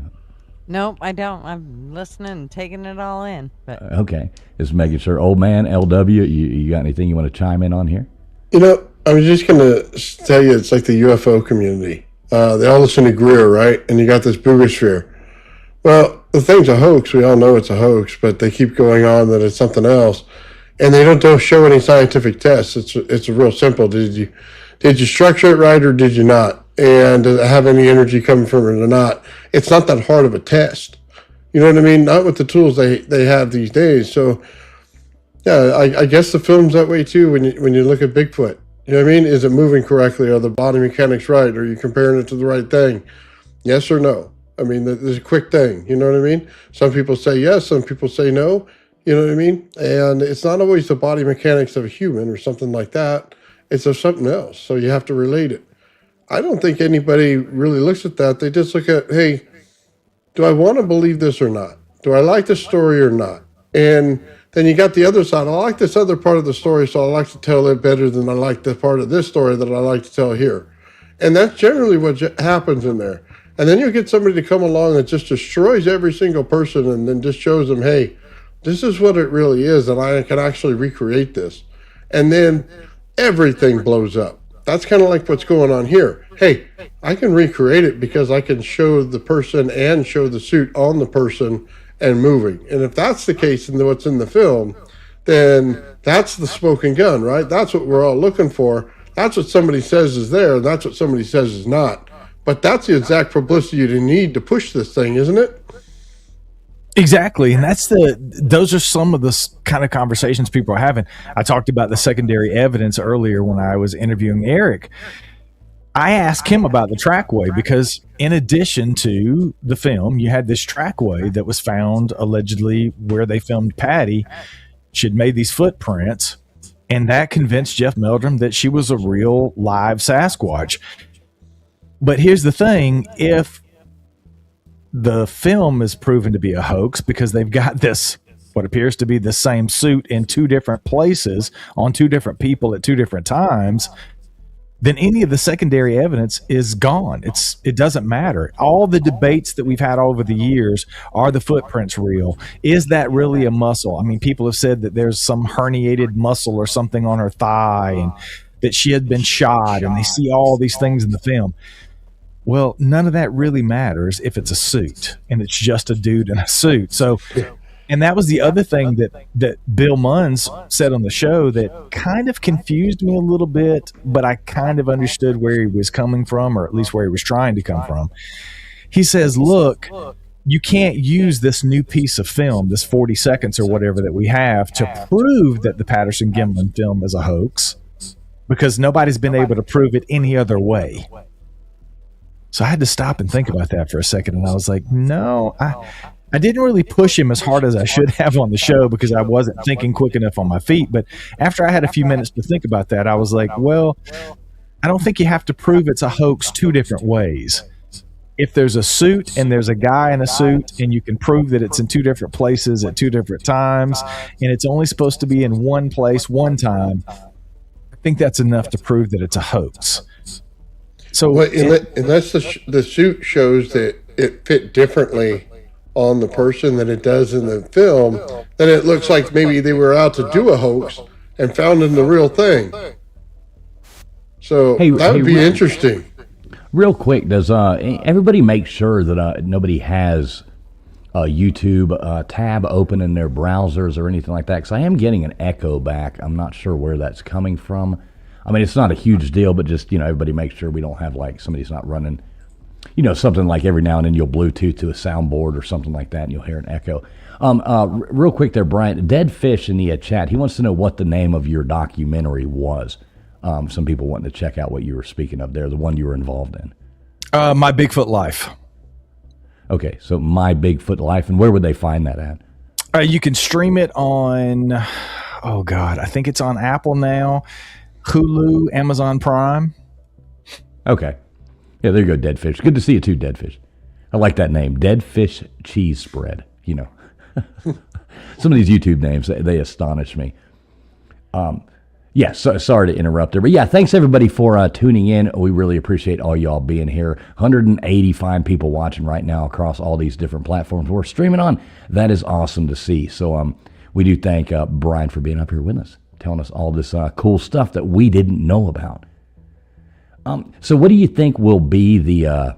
Nope, I don't. I'm listening and taking it all in. But Okay, just making sure. Old man, LW, you got anything you want to chime in on here? I was just going to tell you, it's like the UFO community. They all listen to Greer, right? And you got this boogosphere. Well, the thing's a hoax. We all know it's a hoax, but they keep going on that it's something else. And they don't show any scientific tests. It's real simple. Did you structure it right or did you not? And does it have any energy coming from it or not? It's not that hard of a test. You know what I mean? Not with the tools they have these days. So, yeah, I guess the film's that way too when you look at Bigfoot. You know what I mean? Is it moving correctly? Are the body mechanics right? Are you comparing it to the right thing? Yes or no? I mean, there's a quick thing. You know what I mean? Some people say yes, some people say no. You know what I mean? And it's not always the body mechanics of a human or something like that. It's of something else. So you have to relate it. I don't think anybody really looks at that. They just look at, hey, do I want to believe this or not? Do I like the story or not? And then you got the other side. I like this other part of the story, so I like to tell it better than I like the part of this story that I like to tell here. And that's generally what happens in there. And then you'll get somebody to come along that just destroys every single person and then just shows them, hey, this is what it really is, and I can actually recreate this. And then everything blows up. That's kind of like what's going on here. Hey, I can recreate it because I can show the person and show the suit on the person and moving. And if that's the case in what's in the film, then that's the smoking gun, right? That's what we're all looking for. That's what somebody says is there, and that's what somebody says is not. But that's the exact publicity you need to push this thing, isn't it? Exactly. And those are some of the kind of conversations people are having. I talked about the secondary evidence earlier when I was interviewing Eric. I asked him about the trackway because in addition to the film, you had this trackway that was found allegedly where they filmed Patty. She'd made these footprints, and that convinced Jeff Meldrum that she was a real live Sasquatch. But here's the thing, if the film is proven to be a hoax because they've got this, what appears to be the same suit in two different places on two different people at two different times, then any of the secondary evidence is gone. It doesn't matter. All the debates that we've had over the years, are the footprints real? Is that really a muscle? I mean, people have said that there's some herniated muscle or something on her thigh and that she had been shot, and they see all these things in the film. Well, none of that really matters if it's a suit and it's just a dude in a suit. So, and that was the other thing that Bill Munns said on the show that kind of confused me a little bit, but I kind of understood where he was coming from, or at least where he was trying to come from. He says, look, you can't use this new piece of film, this 40 seconds or whatever that we have, to prove that the Patterson-Gimlin film is a hoax, because nobody's been able to prove it any other way. So I had to stop and think about that for a second, and I was like, no, I didn't really push him as hard as I should have on the show because I wasn't thinking quick enough on my feet. But after I had a few minutes to think about that, I was like, well, I don't think you have to prove it's a hoax two different ways. if there's a suit and there's a guy in a suit and you can prove that it's in two different places at two different times and it's only supposed to be in one place one time, I think that's enough to prove that it's a hoax. So Well, unless the suit shows that it fit differently on the person than it does in the film, then it looks like maybe they were out to do a hoax and found in the real thing. So that would be interesting. Real quick, does everybody make sure that nobody has a YouTube tab open in their browsers or anything like that? Because I am getting an echo back. I'm not sure where that's coming from. I mean, it's not a huge deal, but just, everybody make sure we don't have, like, somebody's not running, something like every now and then you'll Bluetooth to a soundboard or something like that and you'll hear an echo. Real quick there, Brian, Dead Fish in the chat, he wants to know what the name of your documentary was. Some people wanting to check out what you were speaking of there, the one you were involved in. My Bigfoot Life. Okay, so My Bigfoot Life, and where would they find that at? You can stream it on, I think it's on Apple now, Hulu, Amazon Prime. Okay. Yeah, there you go, Dead Fish. Good to see you too, Dead Fish. I like that name, Dead Fish Cheese Spread. Some of these YouTube names, they astonish me. Sorry to interrupt there. But yeah, thanks everybody for tuning in. We really appreciate all y'all being here. 180 fine people watching right now across all these different platforms we're streaming on. That is awesome to see. So we do thank Brian for being up here with us, telling us all this cool stuff that we didn't know about. So what do you think will be the,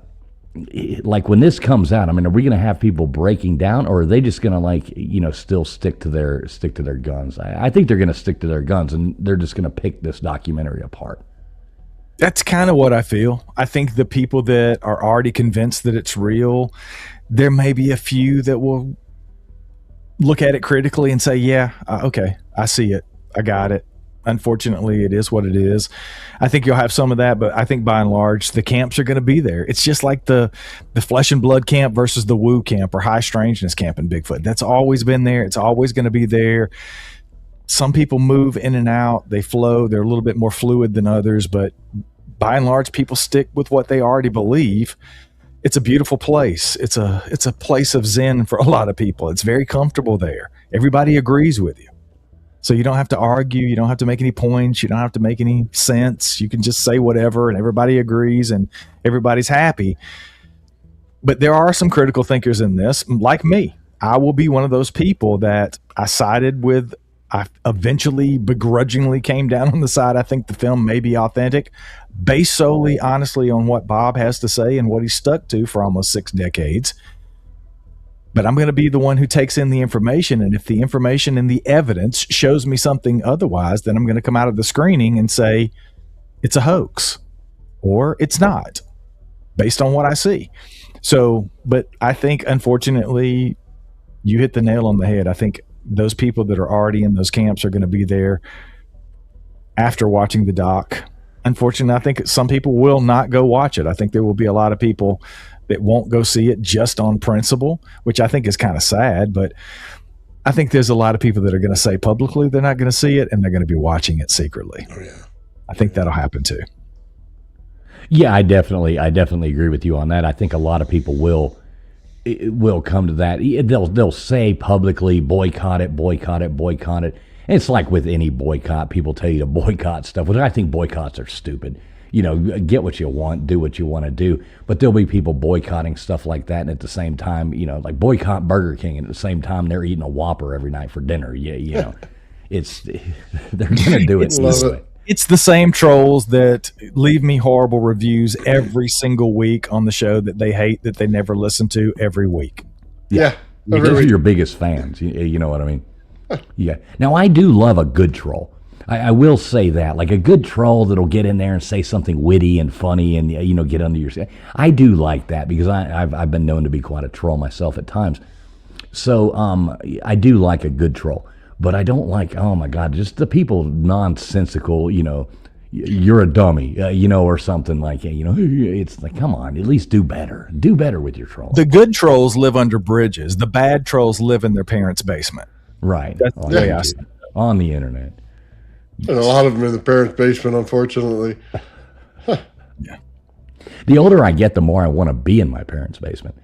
like when this comes out, I mean, are we going to have people breaking down, or are they just going to still stick to their guns? I think they're going to stick to their guns and they're just going to pick this documentary apart. That's kind of what I feel. I think the people that are already convinced that it's real, there may be a few that will look at it critically and say, yeah, okay, I see it. I got it. Unfortunately, it is what it is. I think you'll have some of that, but I think by and large, the camps are going to be there. It's just like the flesh and blood camp versus the woo camp or high strangeness camp in Bigfoot. That's always been there. It's always going to be there. Some people move in and out. They flow. They're a little bit more fluid than others, but by and large, people stick with what they already believe. It's a beautiful place. It's a place of zen for a lot of people. It's very comfortable there. Everybody agrees with you. So you don't have to argue. You don't have to make any points. You don't have to make any sense. You can just say whatever and everybody agrees and everybody's happy. But there are some critical thinkers in this, like me. I will be one of those people that I sided with. I eventually begrudgingly came down on the side. I think the film may be authentic, based solely, honestly, on what Bob has to say and what he's stuck to for almost 6 decades. But I'm going to be the one who takes in the information. And if the information and the evidence shows me something otherwise, then I'm going to come out of the screening and say it's a hoax or it's not based on what I see. So, but I think, unfortunately, you hit the nail on the head. I think those people that are already in those camps are going to be there after watching the doc. Unfortunately, I think some people will not go watch it. I think there will be a lot of people that won't go see it just on principle, which I think is kind of sad, but I think there's a lot of people that are going to say publicly they're not going to see it and they're going to be watching it secretly. Oh yeah. I think that'll happen too. Yeah, I definitely agree with you on that. I think a lot of people will come to that. They'll say publicly, boycott it. And it's like with any boycott, people tell you to boycott stuff, which I think boycotts are stupid. Get what you want, do what you want to do. But there'll be people boycotting stuff like that, and at the same time, like boycott Burger King, and at the same time they're eating a Whopper every night for dinner. Yeah, it's they're gonna do it. It's the same trolls that leave me horrible reviews every single week on the show that they hate, that they never listen to every week. Yeah, those are your biggest fans. You know what I mean? Yeah. Now I do love a good troll. I will say that, like a good troll that'll get in there and say something witty and funny and, get under your skin. I do like that because I've been known to be quite a troll myself at times. So I do like a good troll, but I don't like, oh my God, just the people nonsensical, you're a dummy, or something like, it's like, come on, at least do better. Do better with your trolls. The good trolls live under bridges. The bad trolls live in their parents' basement. Right. That's the way I see it. On the internet. And a lot of them in the parents' basement, unfortunately. Yeah. The older I get, the more I want to be in my parents' basement.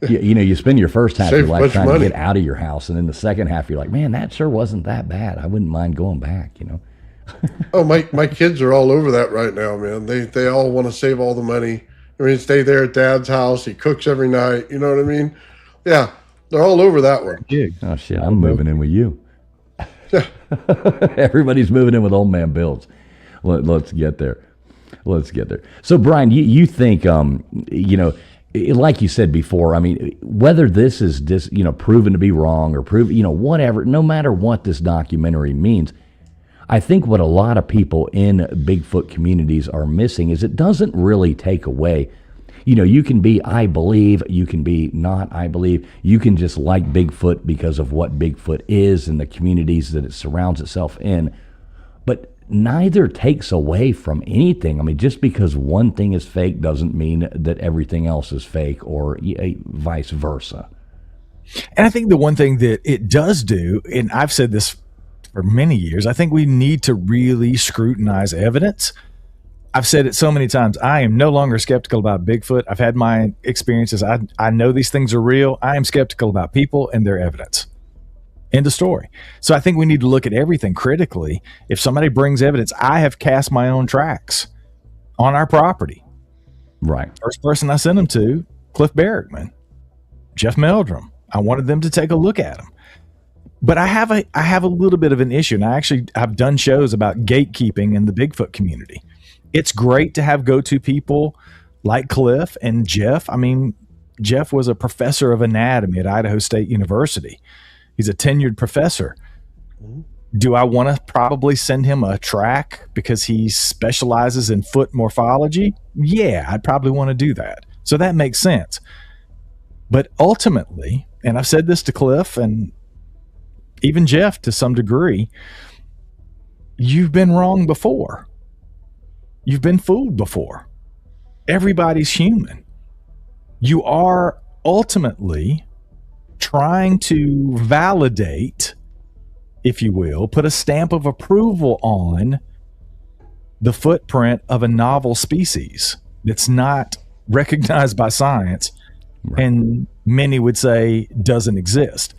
You spend your first half of your Save a life bunch of trying to money. get out of your house, and then the second half you're like, man, that sure wasn't that bad. I wouldn't mind going back, Oh, my kids are all over that right now, man. They all want to save all the money. I mean, stay there at Dad's house. He cooks every night. You know what I mean? Yeah, they're all over that one. Oh, shit, I'm moving in with you. Everybody's moving in with old man Bills. Let's get there. Let's get there. So, Brian, you think, like you said before, I mean, whether this is proven to be wrong or whatever, no matter what this documentary means, I think what a lot of people in Bigfoot communities are missing is it doesn't really take away. You can be I believe, you can be not I believe, you can just like Bigfoot because of what Bigfoot is and the communities that it surrounds itself in. But neither takes away from anything. I mean, just because one thing is fake doesn't mean that everything else is fake or vice versa. And I think the one thing that it does do, and I've said this for many years, I think we need to really scrutinize evidence. I've said it so many times. I am no longer skeptical about Bigfoot. I've had my experiences. I know these things are real. I am skeptical about people and their evidence. End of story. So I think we need to look at everything critically. If somebody brings evidence, I have cast my own tracks on our property. Right. First person I sent them to, Cliff Barrickman, Jeff Meldrum. I wanted them to take a look at them. But I have a little bit of an issue, and I've done shows about gatekeeping in the Bigfoot community. It's great to have go-to people like Cliff and Jeff. I mean, Jeff was a professor of anatomy at Idaho State University. He's a tenured professor. Do I want to probably send him a track because he specializes in foot morphology? Yeah, I'd probably want to do that. So that makes sense. But ultimately, and I've said this to Cliff and even Jeff to some degree, you've been wrong before. You've been fooled before. Everybody's human. You are ultimately trying to validate, if you will, put a stamp of approval on the footprint of a novel species that's not recognized by science, right, and many would say doesn't exist.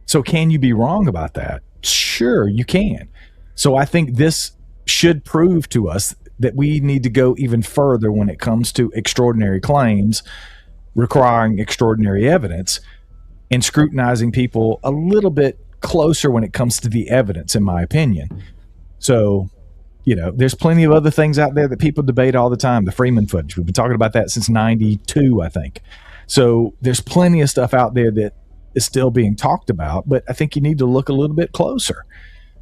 So can you be wrong about that? Sure, you can. So I think this should prove to us that we need to go even further when it comes to extraordinary claims requiring extraordinary evidence, and scrutinizing people a little bit closer when it comes to the evidence, in my opinion. So, there's plenty of other things out there that people debate all the time. The Freeman footage, we've been talking about that since 92, I think. So there's plenty of stuff out there that is still being talked about, but I think you need to look a little bit closer,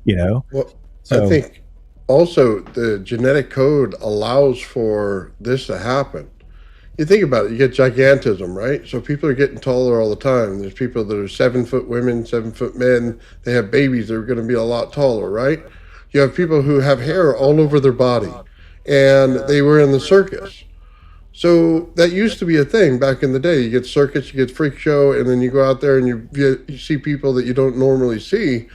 Well, I think also the genetic code allows for this to happen. You think about it, you get gigantism, right? So people are getting taller all the time. There's people that are 7-foot women, 7-foot men. They have babies that are going to be a lot taller, right? You have people who have hair all over their body, and they were in the circus. So that used to be a thing back in the day. You get circus, you get freak show, and then you go out there and you see people that you don't normally see.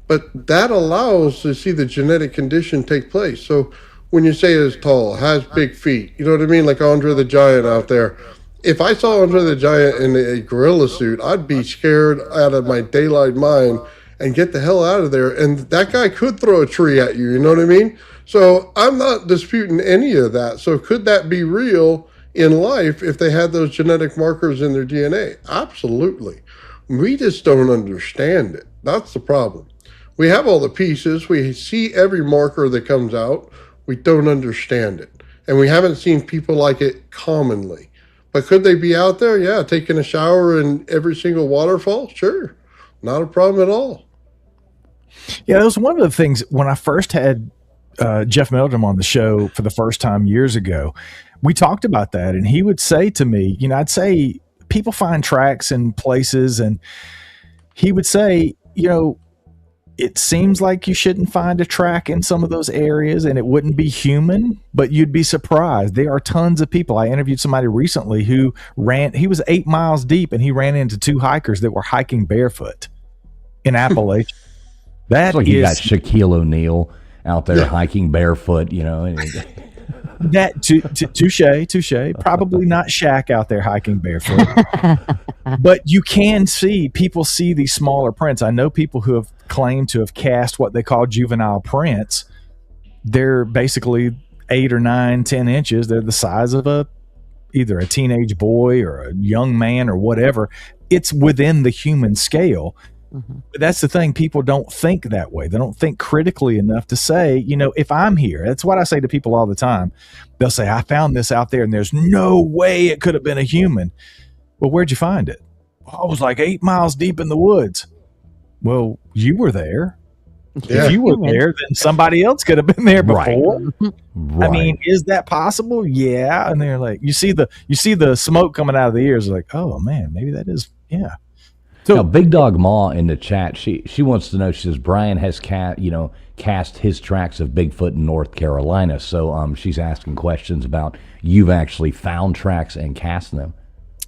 But that allows to see the genetic condition take place. So when you say is tall, has big feet, you know what I mean? Like Andre the Giant out there. If I saw Andre the Giant in a gorilla suit, I'd be scared out of my daylight mind and get the hell out of there. And that guy could throw a tree at you, you know what I mean? So I'm not disputing any of that. So could that be real in life if they had those genetic markers in their DNA? Absolutely. We just don't understand it. That's the problem. We have all the pieces. We see every marker that comes out. We don't understand it. And we haven't seen people like it commonly. But could they be out there? Yeah, taking a shower in every single waterfall? Sure. Not a problem at all. Yeah, that was one of the things when I first had Jeff Meldrum on the show for the first time years ago. We talked about that, and he would say to me, I'd say people find tracks in places, and he would say, it seems like you shouldn't find a track in some of those areas and it wouldn't be human, but you'd be surprised. There are tons of people. I interviewed somebody recently who he was 8 miles deep and he ran into 2 hikers that were hiking barefoot in Appalachia. It's like you got Shaquille O'Neal out there hiking barefoot, That touche. Probably not Shaq out there hiking barefoot, but you can see people see these smaller prints. I know people who have claimed to have cast what they call juvenile prints. They're basically 8 or 9, 10 inches. They're the size of either a teenage boy or a young man or whatever. It's within the human scale. But that's the thing. People don't think that way. They don't think critically enough to say, if I'm here, that's what I say to people all the time. They'll say, I found this out there and there's no way it could have been a human. Well, where'd you find it? I was like 8 miles deep in the woods. Well, you were there. Yeah. If you were there, then somebody else could have been there before. Right. I mean, is that possible? Yeah. And they're like, you see the smoke coming out of the ears, like, oh man, maybe that is, yeah. So now, Big Dog Ma in the chat, she wants to know. She says Brian has cast his tracks of Bigfoot in North Carolina. So she's asking questions about you've actually found tracks and cast them.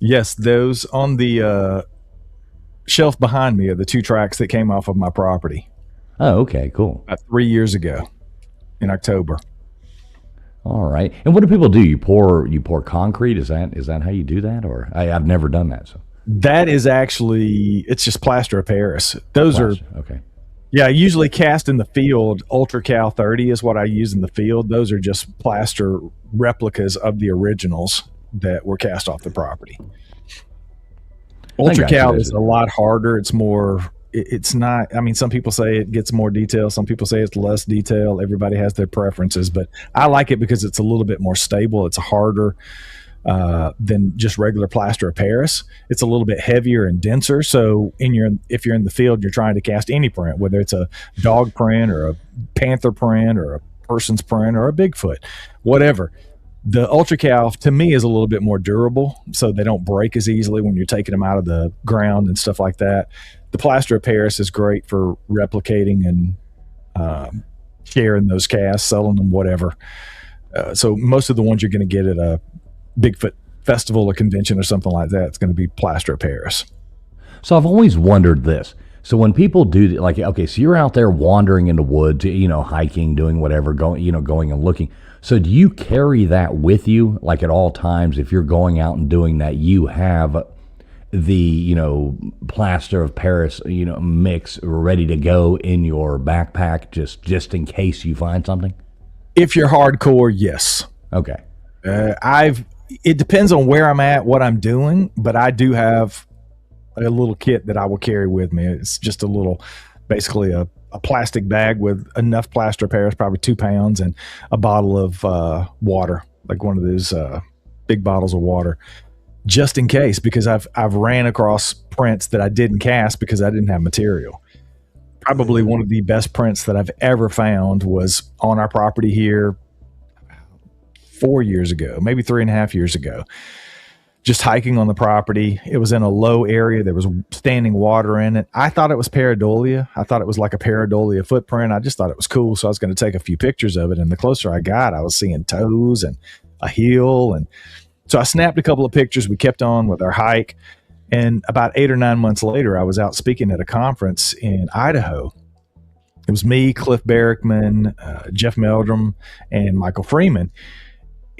yes, those on the shelf behind me are the 2 tracks that came off of my property. Oh, okay, cool. About 3 years ago in October. All right. And what do people do? You pour concrete? Is that how you do that? Or I've never done that. So That is actually, it's just plaster of Paris. Those are, okay. yeah, I usually cast in the field. Ultra Cal 30 is what I use in the field. Those are just plaster replicas of the originals that were cast off the property. Ultra Cal is a lot harder. It's more, it's not, I mean, some people say it gets more detail. Some people say it's less detail. Everybody has their preferences, but I like it because it's a little bit more stable. It's harder than just regular plaster of Paris. It's a little bit heavier and denser. So if you're in the field, you're trying to cast any print, whether it's a dog print or a panther print or a person's print or a Bigfoot, whatever. The Ultra Cal to me is a little bit more durable, so they don't break as easily when you're taking them out of the ground and stuff like that. The plaster of Paris is great for replicating and sharing those casts, selling them, whatever. So most of the ones you're going to get at a Bigfoot festival or convention or something like that, it's going to be plaster of Paris. So I've always wondered this. So when people do, like, okay, so you're out there wandering in the woods, hiking, doing whatever, going and looking. So do you carry that with you, like at all times? If you're going out and doing that, you have the, plaster of Paris, mix ready to go in your backpack, just in case you find something? If you're hardcore, yes. Okay. It depends on where I'm at, what I'm doing, but I do have a little kit that I will carry with me. It's just basically a plastic bag with enough plaster of Paris, probably 2 pounds, and a bottle of water, like one of those big bottles of water, just in case, because I've ran across prints that I didn't cast because I didn't have material. Probably one of the best prints that I've ever found was on our property here 4 years ago, maybe 3.5 years ago. Just hiking on the property. It was in a low area. There was standing water in it. I thought it was pareidolia. I thought it was like a pareidolia footprint. I just thought it was cool. So I was going to take a few pictures of it. And the closer I got, I was seeing toes and a heel. And so I snapped a couple of pictures. We kept on with our hike. And about 8 or 9 months later, I was out speaking at a conference in Idaho. It was me, Cliff Barrickman, Jeff Meldrum, and Michael Freeman.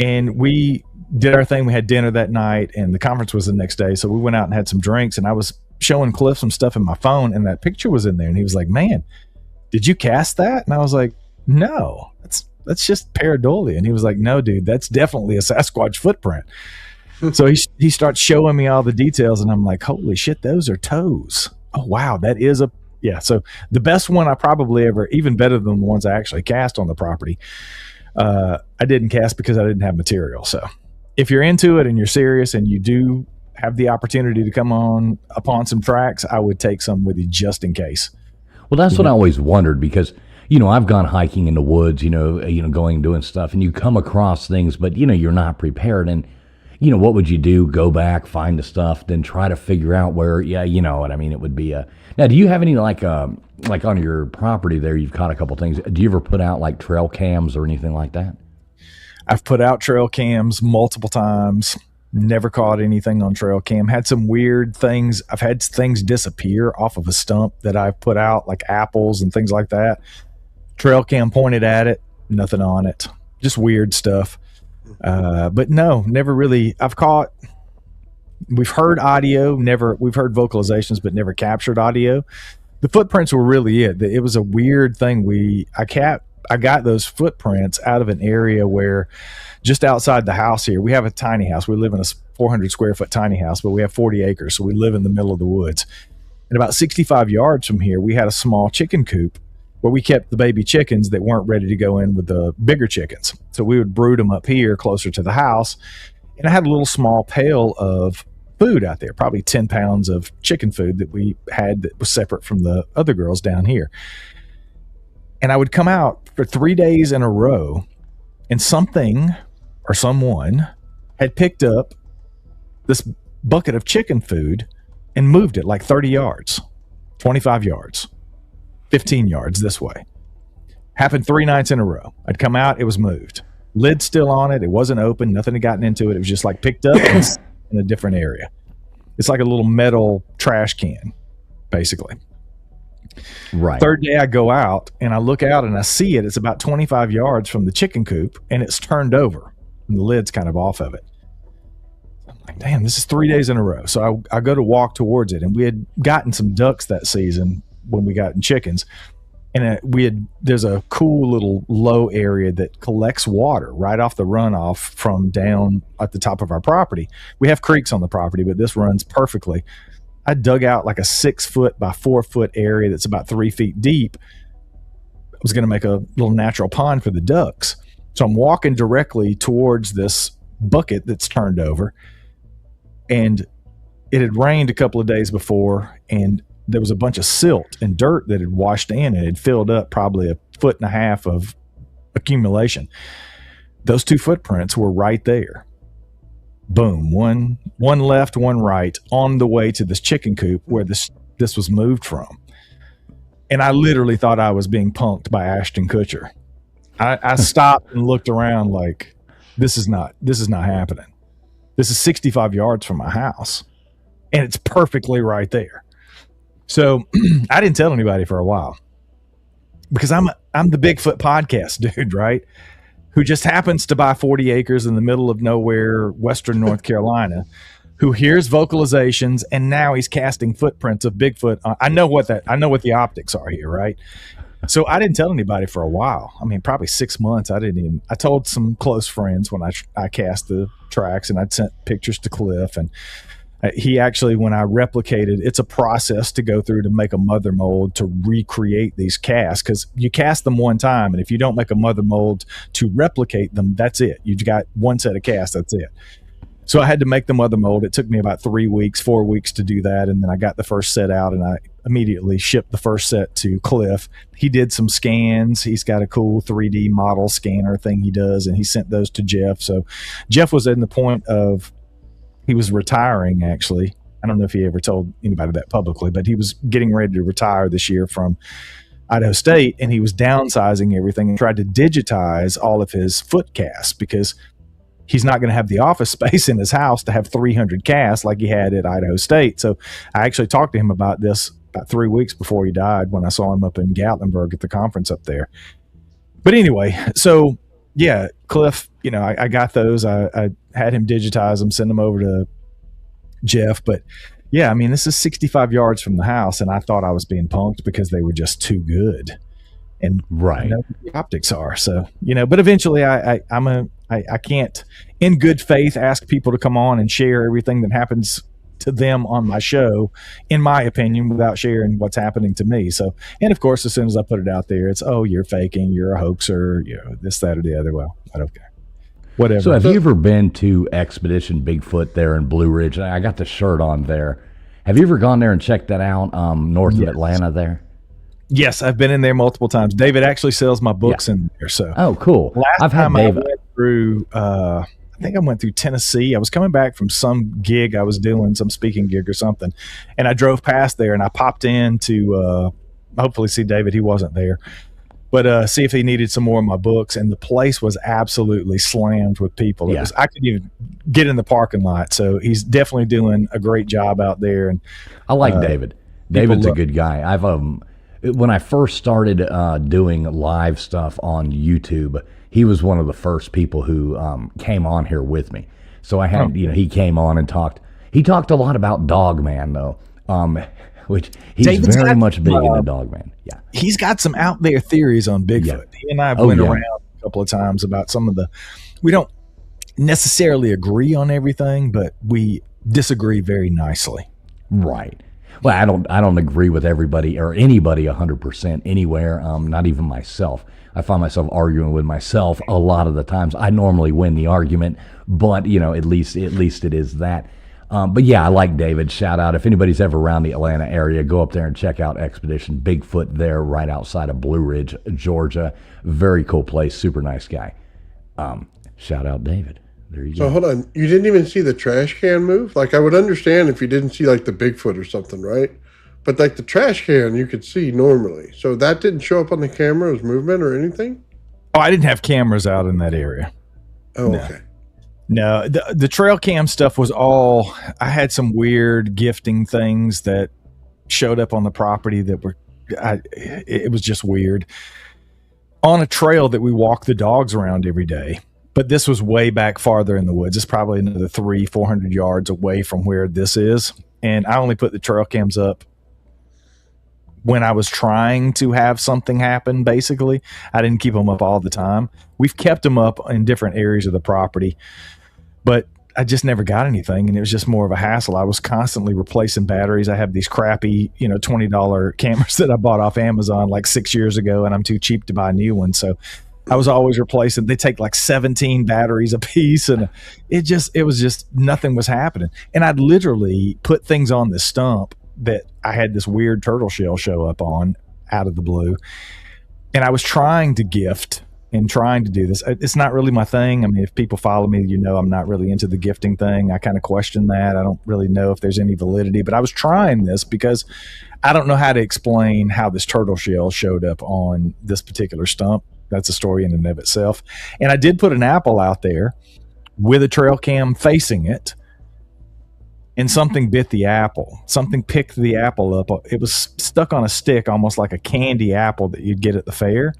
And we did our thing. We had dinner that night, and the conference was the next day. So we went out and had some drinks, and I was showing Cliff some stuff in my phone, and that picture was in there. And he was like, "Man, did you cast that?" And I was like, "No, that's just pareidolia." And he was like, "No, dude, that's definitely a Sasquatch footprint." So he starts showing me all the details, and I'm like, "Holy shit, those are toes." Oh, wow, that is a, yeah. So the best one I probably ever, even better than the ones I actually cast on the property, I didn't cast because I didn't have material. So if you're into it and you're serious and you do have the opportunity to come upon some tracks, I would take some with you just in case. Well, that's what I always wondered, because I've gone hiking in the woods, going doing stuff, and you come across things, but you're not prepared. And what would you do? Go back, find the stuff, then try to figure out where. Yeah, you know what I mean. It would be Now, do you have any like on your property there? You've caught a couple things. Do you ever put out like trail cams or anything like that? I've put out trail cams multiple times. Never caught anything on trail cam. Had some weird things. I've had things disappear off of a stump that I've put out, like apples and things like that. Trail cam pointed at it, nothing on it. Just weird stuff. But no, never really. We've heard audio, we've heard vocalizations, but never captured audio. The footprints were really it. It was a weird thing. I got those footprints out of an area where just outside the house here, we have a tiny house. We live in a 400 square foot tiny house, but we have 40 acres. So we live in the middle of the woods. And about 65 yards from here, we had a small chicken coop where we kept the baby chickens that weren't ready to go in with the bigger chickens. So we would brood them up here closer to the house. And I had a little small pail of food out there, probably 10 pounds of chicken food that we had that was separate from the other girls down here. And I would come out for 3 days in a row, and something or someone had picked up this bucket of chicken food and moved it like 30 yards, 25 yards, 15 yards this way. Happened 3 nights in a row. I'd come out, it was moved. Lid still on it. It wasn't open. Nothing had gotten into it. It was just like picked up and in a different area. It's like a little metal trash can, basically. Right. Third day I go out and I look out and I see it. It's about 25 yards from the chicken coop and it's turned over and the lid's kind of off of it. I'm like, damn, this is 3 days in a row. So I go to walk towards it, and we had gotten some ducks that season when we got in chickens. And there's a cool little low area that collects water right off the runoff from down at the top of our property. We have creeks on the property, but this runs perfectly. I dug out like a 6 foot by 4 foot area that's about 3 feet deep. I was going to make a little natural pond for the ducks. So I'm walking directly towards this bucket that's turned over, and it had rained a couple of days before, and there was a bunch of silt and dirt that had washed in and had filled up probably 1.5 feet of accumulation. Those 2 footprints were right there. Boom. One left, one right, on the way to this chicken coop where this was moved from. And I literally thought I was being punked by Ashton Kutcher. I stopped and looked around like, this is not happening. This is 65 yards from my house, and it's perfectly right there. So I didn't tell anybody for a while because I'm the Bigfoot podcast dude, right? Who just happens to buy 40 acres in the middle of nowhere, Western North Carolina, who hears vocalizations, and now he's casting footprints of Bigfoot. I know what the optics are here, right? So I didn't tell anybody for a while. I mean, probably 6 months. I told some close friends when I cast the tracks, and I'd sent pictures to Cliff, and he actually, when I replicated, it's a process to go through to make a mother mold to recreate these casts, because you cast them one time, and if you don't make a mother mold to replicate them, that's it. You've got one set of casts, that's it. So I had to make the mother mold. It took me about 4 weeks to do that, and then I got the first set out, and I immediately shipped the first set to Cliff. He did some scans. He's got a cool 3D model scanner thing he does, and he sent those to Jeff. So Jeff was in the point of, he was retiring, actually. I don't know if he ever told anybody that publicly, but he was getting ready to retire this year from Idaho State, and he was downsizing everything and tried to digitize all of his foot casts because he's not going to have the office space in his house to have 300 casts like he had at Idaho State. So I actually talked to him about this about 3 weeks before he died when I saw him up in Gatlinburg at the conference up there. But anyway, so yeah, Cliff, I got those. I had him digitize them, send them over to Jeff. But yeah, I mean, this is 65 yards from the house, and I thought I was being punked because they were just too good. And right, I know what the optics are. So, but eventually I can't, in good faith, ask people to come on and share everything that happens to them on my show, in my opinion, without sharing what's happening to me. So, and of course, as soon as I put it out there, it's, oh, you're faking, you're a hoaxer, this, that, or the other. Well, I don't care. Whatever. So have you ever been to Expedition Bigfoot there in Blue Ridge? I got the shirt on there. Have you ever gone there and checked that out north of Atlanta there? Yes, I've been in there multiple times. David actually sells my books in there. So, oh, cool. Last time I went through, I think I went through Tennessee. I was coming back from some gig I was doing, some speaking gig or something, and I drove past there and I popped in to hopefully see David. He wasn't there, but see if he needed some more of my books. And the place was absolutely slammed with people. Yeah. I couldn't even get in the parking lot. So he's definitely doing a great job out there. And I like David. David's a good guy. I've when I first started doing live stuff on YouTube, he was one of the first people who came on here with me. So I had, he came on and talked. He talked a lot about Dogman, though, which he's David's very got much big some, into Dogman. Yeah. He's got some out there theories on Bigfoot. Yeah. He and I went around a couple of times about some of the. We don't necessarily agree on everything, but we disagree very nicely. Right. Well, I don't agree with everybody or anybody 100% anywhere. Not even myself. I find myself arguing with myself a lot of the times. I normally win the argument, but at least it is that. But yeah, I like David. Shout out if anybody's ever around the Atlanta area, go up there and check out Expedition Bigfoot there, right outside of Blue Ridge, Georgia. Very cool place. Super nice guy. Shout out David. There you go. So hold on, you didn't even see the trash can move? Like I would understand if you didn't see like the Bigfoot or something, right? But like the trash can you could see normally. So that didn't show up on the camera as movement or anything? Oh, I didn't have cameras out in that area. Oh, No. okay. No, the trail cam stuff was all. I had some weird gifting things that showed up on the property that were. It was just weird. On a trail that we walk the dogs around every day, but this was way back farther in the woods. It's probably another 300-400 yards away from where this is, and I only put the trail cams up when I was trying to have something happen. Basically, I didn't keep them up all the time. We've kept them up in different areas of the property, but I just never got anything, and it was just more of a hassle. I was constantly replacing batteries. I have these crappy, $20 cameras that I bought off Amazon like 6 years ago, and I'm too cheap to buy new ones. So I was always replacing. They take like 17 batteries a piece, and it was just nothing was happening. And I'd literally put things on the stump that I had this weird turtle shell show up on out of the blue, and I was trying to gift and trying to do this. It's not really my thing. I mean, if people follow me, I'm not really into the gifting thing. I kind of question that. I don't really know if there's any validity, but I was trying this because I don't know how to explain how this turtle shell showed up on this particular stump. That's a story in and of itself. And I did put an apple out there with a trail cam facing it, and something bit the apple. Something picked the apple up. It was stuck on a stick, almost like a candy apple that you'd get at the fair.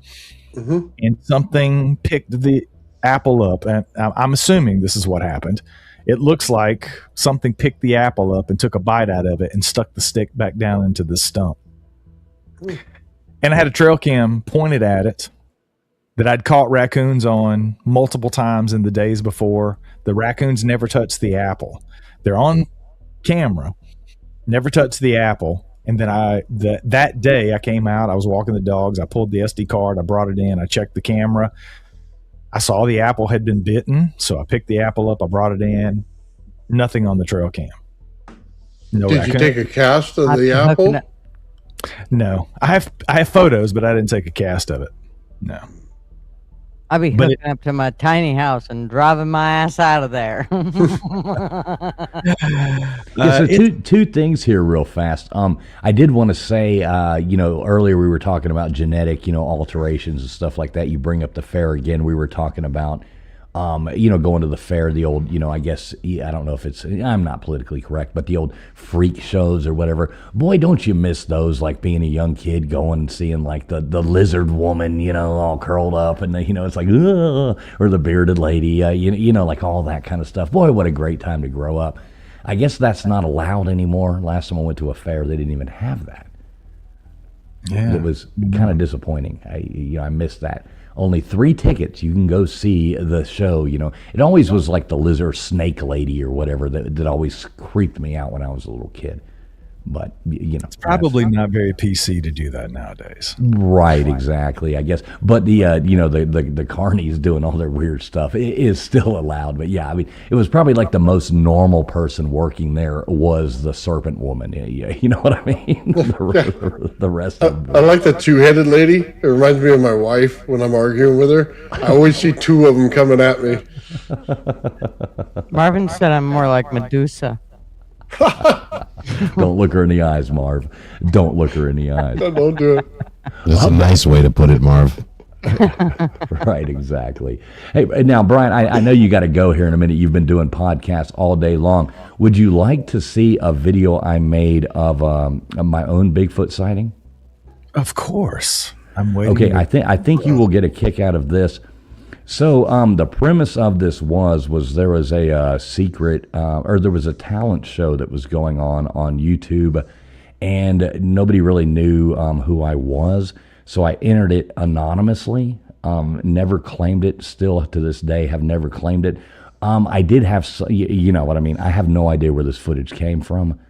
Mm-hmm. And something picked the apple up, and I'm assuming this is what happened. It looks like something picked the apple up and took a bite out of it and stuck the stick back down into the stump. And I had a trail cam pointed at it that I'd caught raccoons on multiple times in the days before. The raccoons never touched the apple. They're on camera, never touched the apple. And then that day I came out, I was walking the dogs, I pulled the SD card, I brought it in, I checked the camera. I saw the apple had been bitten, so I picked the apple up, I brought it in. Nothing on the trail cam. No Did raccoon. you take a cast of the apple? No. I have photos, but I didn't take a cast of it. No. I'll be hooking up to my tiny house and driving my ass out of there. So two things here real fast. I did want to say, earlier we were talking about genetic, alterations and stuff like that. You bring up the fair again. We were talking about, going to the fair, the old, I guess, I don't know if I'm not politically correct, but the old freak shows or whatever. Boy, don't you miss those, like being a young kid going and seeing like the lizard woman, all curled up and, it's like, ugh, or the bearded lady, like all that kind of stuff. Boy, what a great time to grow up. I guess that's not allowed anymore. Last time I went to a fair, they didn't even have that. Yeah. It was kind of disappointing. I missed that. Only 3 tickets, you can go see the show. It always was like the lizard snake lady or whatever that always creeped me out when I was a little kid. But it's probably not very PC to do that nowadays. Right, exactly. I guess, but the carnies doing all their weird stuff is still allowed. But yeah, I mean, it was probably like the most normal person working there was the serpent woman. You know what I mean? the rest of them. I like the 2-headed lady. It reminds me of my wife when I'm arguing with her. I always see 2 of them coming at me. Marvin said I'm more like Medusa. Don't look her in the eyes, Marv. Don't look her in the eyes. No, don't do it. That's a nice way to put it, Marv. Right, exactly. Hey, now, Brian, I know you got to go here in a minute. You've been doing podcasts all day long. Would you like to see a video I made of my own Bigfoot sighting? Of course. I'm waiting. Okay, I think you will get a kick out of this. So the premise of this was there was a secret or there was a talent show that was going on YouTube, and nobody really knew who I was. So I entered it anonymously. Never claimed it. Still to this day have never claimed it. I did have, you know what I mean. I have no idea where this footage came from.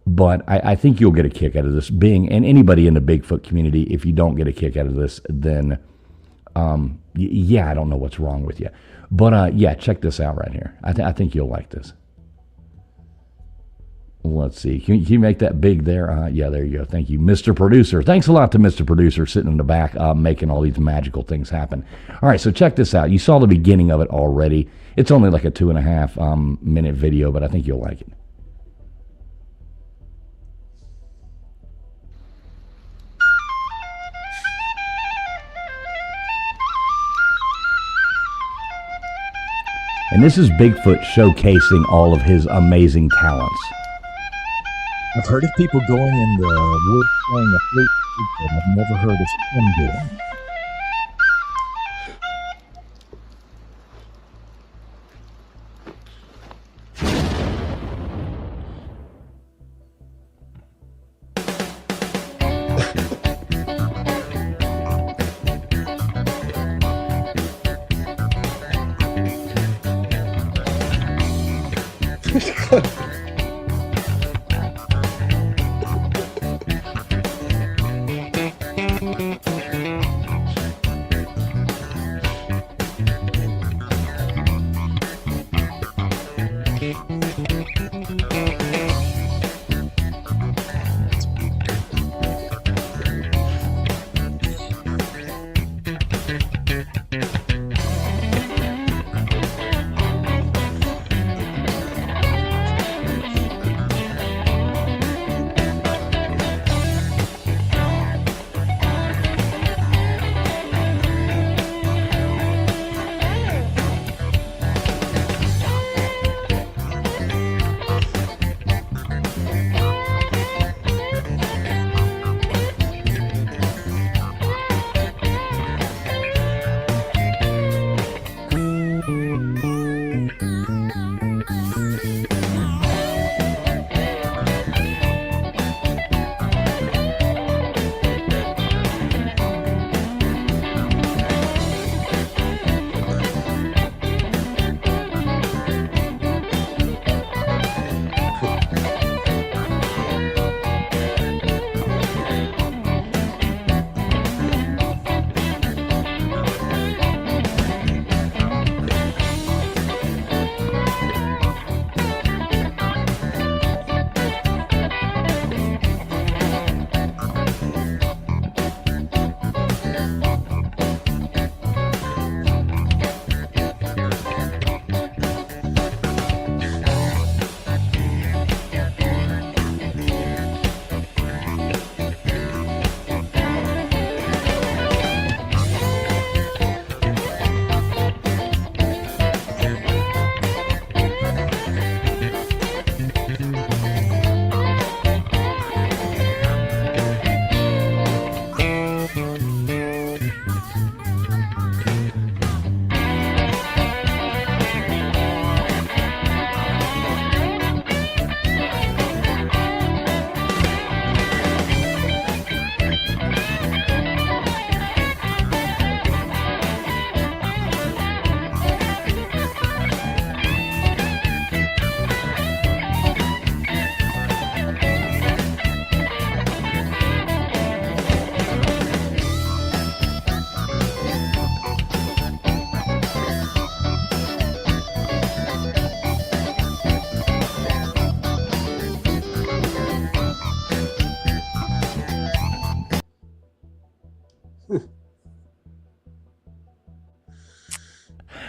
But I think you'll get a kick out of this and anybody in the Bigfoot community, if you don't get a kick out of this, then, yeah, I don't know what's wrong with you. But, yeah, check this out right here. I think you'll like this. Let's see. Can you make that big there? Yeah, there you go. Thank you, Mr. Producer. Thanks a lot to Mr. Producer sitting in the back, making all these magical things happen. All right, so check this out. You saw the beginning of it already. It's only like a 2.5 minute video, but I think you'll like it. And this is Bigfoot showcasing all of his amazing talents. I've heard of people going in the woods playing a flute, but I've never heard of him doing.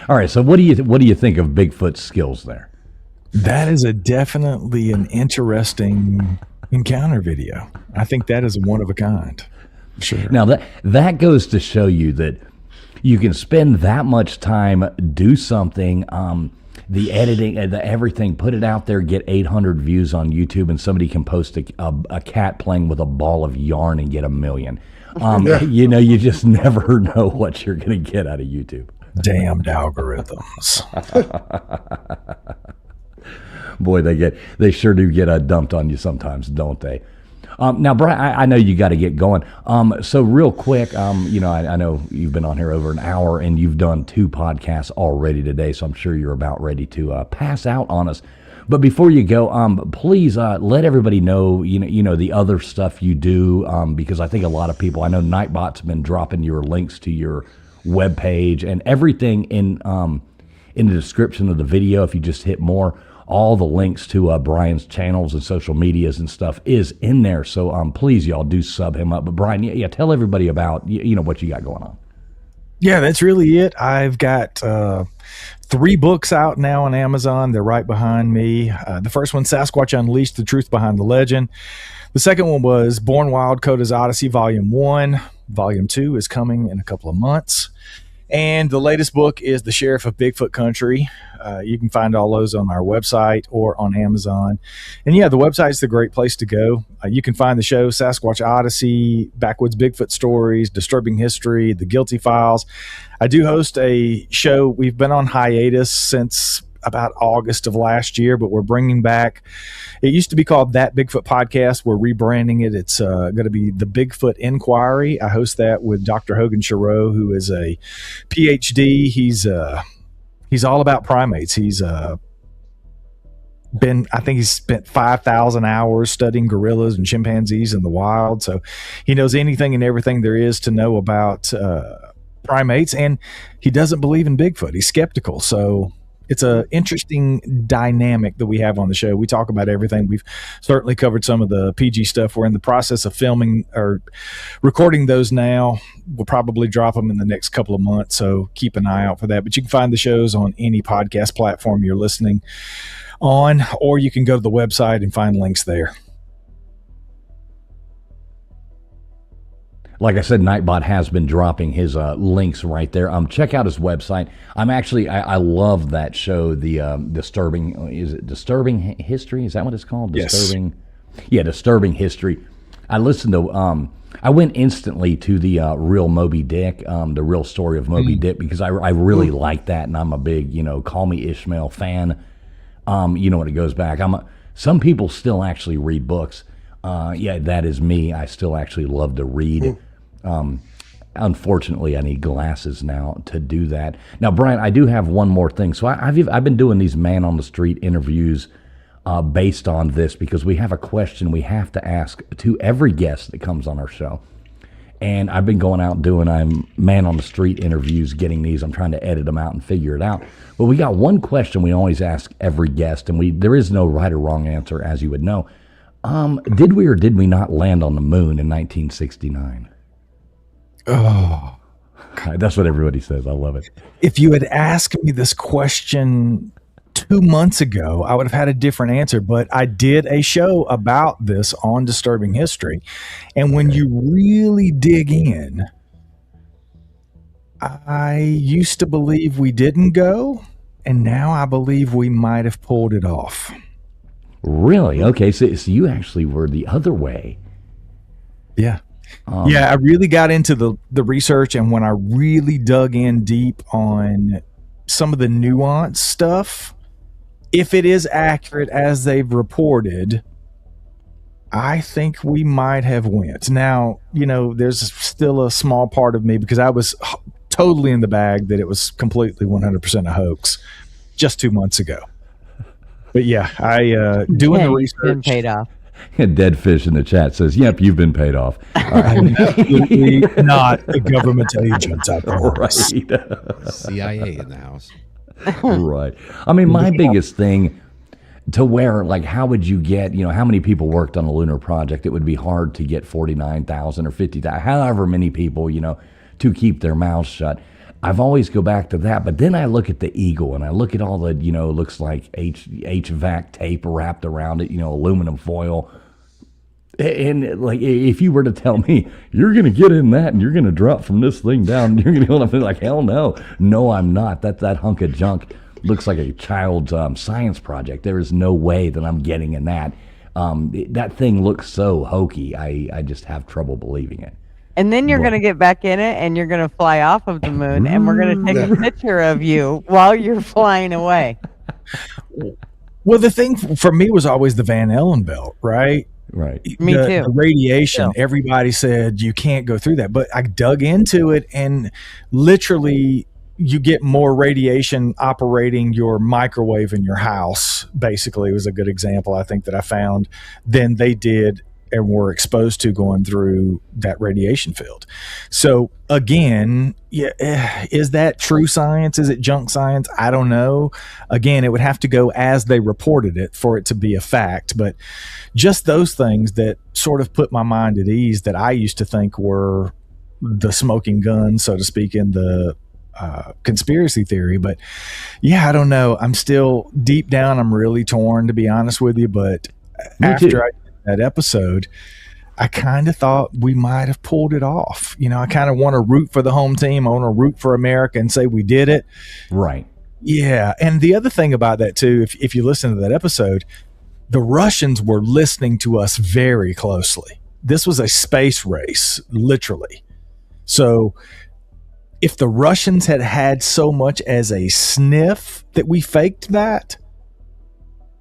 All right, so what do you think of Bigfoot's skills there? That is definitely an interesting encounter video. I think that is one of a kind. Sure. Now that goes to show you that you can spend that much time, do something, the editing and the everything, put it out there, get 800 views on YouTube, and somebody can post a cat playing with a ball of yarn and get 1 million. You know, you just never know what you're going to get out of YouTube. Damned algorithms. Boy, they sure do get dumped on you sometimes, don't they? Now, Brian, I know you got to get going. So real quick, you know, I know you've been on here over an hour and you've done 2 podcasts already today, so I'm sure you're about ready to pass out on us. But before you go, please let everybody know, you know the other stuff you do, because I think a lot of people, I know Nightbot's been dropping your links to your webpage and everything in the description of the video. If you just hit more, all the links to Brian's channels and social medias and stuff is in there. So please, y'all, do sub him up. But Brian, yeah, tell everybody about you know what you got going on. Yeah, that's really it. I've got 3 books out now on Amazon. They're right behind me. The first one, Sasquatch Unleashed: The Truth Behind the Legend. The second one was Born Wild: Coda's Odyssey, Volume 1. Volume 2 is coming in a couple of months. And the latest book is The Sheriff of Bigfoot Country. You can find all those on our website or on Amazon. And yeah, the website's the great place to go. You can find the show Sasquatch Odyssey, Backwoods Bigfoot Stories, Disturbing History, The Guilty Files. I do host a show. We've been on hiatus since about August of last year, but we're bringing back, it used to be called That Bigfoot Podcast. We're rebranding it. It's going to be The Bigfoot Inquiry. I host that with Dr. Hogan Chiro, who is a PhD. He's all about primates. I think he's spent 5,000 hours studying gorillas and chimpanzees in the wild. So he knows anything and everything there is to know about primates, and he doesn't believe in Bigfoot. He's skeptical. So it's an interesting dynamic that we have on the show. We talk about everything. We've certainly covered some of the PG stuff. We're in the process of filming or recording those now. We'll probably drop them in the next couple of months, so keep an eye out for that. But you can find the shows on any podcast platform you're listening on, or you can go to the website and find links there. Like I said, Nightbot has been dropping his links right there. Check out his website. I love that show, the Disturbing History? Is that what it's called? Yes. Disturbing History. I listened to, I went instantly to the real Moby Dick, the real story of Moby Dick, because I really like that, and I'm a big, Call Me Ishmael fan. When it goes back. Some people still actually read books. That is me. I still actually love to read. Unfortunately, I need glasses now to do that. Now, Brian, I do have one more thing. So I've been doing these man on the street interviews based on this, because we have a question we have to ask to every guest that comes on our show. And I've been going out doing man on the street interviews, getting these. I'm trying to edit them out and figure it out. But we got one question we always ask every guest, and there is no right or wrong answer, as you would know. Did we or did we not land on the moon in 1969? Oh, God, that's what everybody says. I love it. if you had asked me this question 2 months ago, I would have had a different answer, but I did a show about this on Disturbing History. And when you really dig in, I used to believe we didn't go, and now I believe we might have pulled it off. Really? Okay, so you actually were the other way. Yeah. I really got into the research, and when I really dug in deep on some of the nuanced stuff, if it is accurate as they've reported, I think we might have went. Now, there's still a small part of me, because I was totally in the bag that it was completely 100% a hoax just 2 months ago. But yeah, I doing the research. Been paid off. Dead Fish in the chat says, "Yep, you've been paid off." I'm absolutely not a government agent, I promise. Right. CIA in the house. Right. I mean, my biggest thing to where, like, how would you get, how many people worked on a lunar project? It would be hard to get 49,000 or 50,000, however many people, to keep their mouths shut. I've always go back to that, but then I look at the Eagle and I look at all the, looks like HVAC tape wrapped around it, aluminum foil. And like, if you were to tell me you're going to get in that and you're going to drop from this thing down, you're going to be like, hell no. No, I'm not. That's that hunk of junk. looks like a child's science project. There is no way that I'm getting in that. That thing looks so hokey. I just have trouble believing it. And then you're going to get back in it and you're going to fly off of the moon and we're going to take a picture of you while you're flying away. Well, the thing for me was always the Van Allen belt, right? Right. Me too. The radiation, everybody said you can't go through that. But I dug into it and literally you get more radiation operating your microwave in your house, basically, was a good example I think that I found, than they did and were exposed to going through that radiation field. So again, is that true science? Is it junk science? I don't know. Again, it would have to go as they reported it for it to be a fact. But just those things that sort of put my mind at ease that I used to think were the smoking gun, so to speak, in the conspiracy theory. But yeah, I don't know. I'm still deep down, I'm really torn, to be honest with you. But after I did that episode, I kind of thought we might have pulled it off. You know, I kind of want to root for the home team. I want to root for America and say we did it. Right. Yeah. And the other thing about that too, if you listen to that episode, the Russians were listening to us very closely. This was a space race, literally. So if the Russians had had so much as a sniff that we faked that,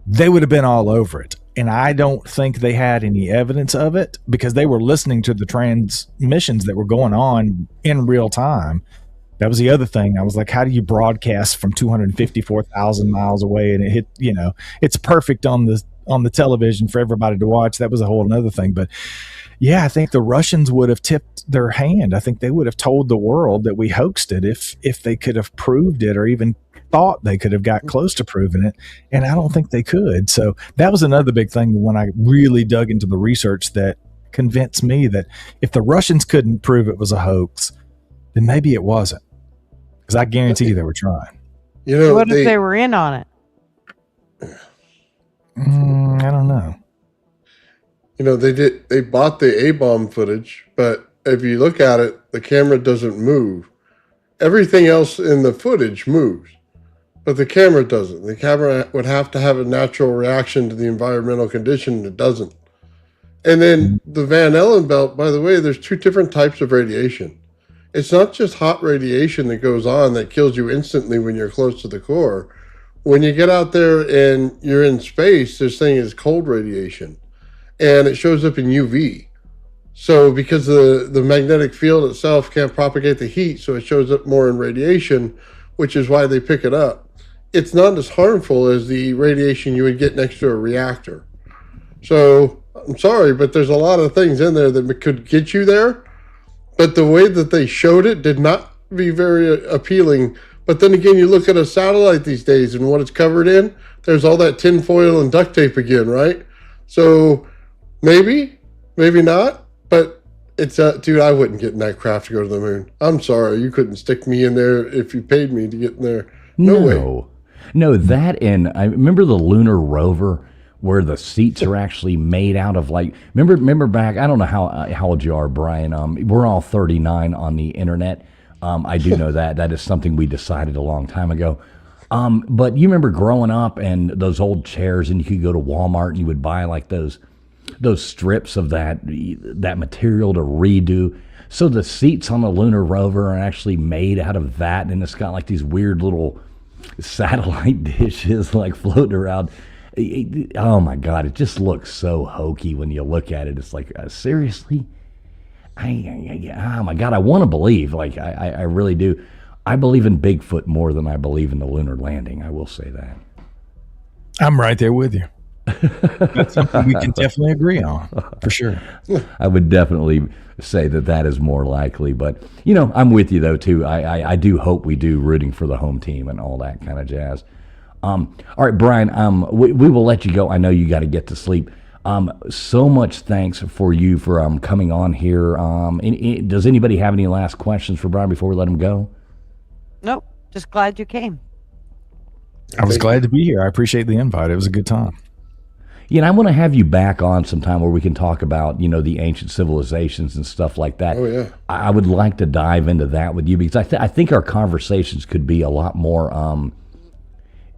they would have been all over it. And I don't think they had any evidence of it because they were listening to the transmissions that were going on in real time. That was the other thing. I was like, how do you broadcast from 254,000 miles away and it hit, you know, it's perfect on the television for everybody to watch. That was a whole another thing. But yeah, I think the Russians would have tipped their hand. I think they would have told the world that we hoaxed it if they could have proved it or even thought they could have got close to proving it. And I don't think they could. So that was another big thing when I really dug into the research that convinced me that if the Russians couldn't prove it was a hoax, then maybe it wasn't. Because I guarantee you they were trying. You know, What if they were in on it? I don't know. You know, they bought the A-bomb footage, but if you look at it, the camera doesn't move. Everything else in the footage moves, but the camera doesn't. The camera would have to have a natural reaction to the environmental condition, and it doesn't. And then the Van Allen belt, by the way, there's two different types of radiation. It's not just hot radiation that goes on that kills you instantly when you're close to the core. When you get out there and you're in space, this thing is cold radiation, and it shows up in UV. So because the magnetic field itself can't propagate the heat, so it shows up more in radiation, which is why they pick it up. It's not as harmful as the radiation you would get next to a reactor. So I'm sorry, but there's a lot of things in there that could get you there. But the way that they showed it did not be very appealing. But then again, you look at a satellite these days and what it's covered in, there's all that tin foil and duct tape again, right? So maybe not. But it's, dude, I wouldn't get in that craft to go to the moon. I'm sorry. You couldn't stick me in there if you paid me to get in there. No way. No, that, and I remember the lunar rover where the seats are actually made out of, like, remember back, I don't know how old you are, Brian. We're all 39 on the internet. I do know that. That is something we decided a long time ago. But you remember growing up and those old chairs, and you could go to Walmart and you would buy like those strips of that material to redo. So the seats on the lunar rover are actually made out of that, and it's got like these weird little satellite dishes like floating around. Oh my God, it just looks so hokey when you look at it. It's like, seriously? Oh my God, I want to believe. Like, I really do. I believe in Bigfoot more than I believe in the lunar landing. I will say that. I'm right there with you. That's something we can definitely agree on, for sure. I would definitely say that is more likely. But, you know, I'm with you, though, too. I do hope we do rooting for the home team and all that kind of jazz. All right, Brian, we will let you go. I know you got to get to sleep. So much thanks for you for coming on here. Does anybody have any last questions for Brian before we let him go? Nope. Just glad you came. I was glad to be here. I appreciate the invite. It was a good time. Yeah, and I want to have you back on sometime where we can talk about, you know, the ancient civilizations and stuff like that. Oh, yeah. I would like to dive into that with you because I think our conversations could be a lot more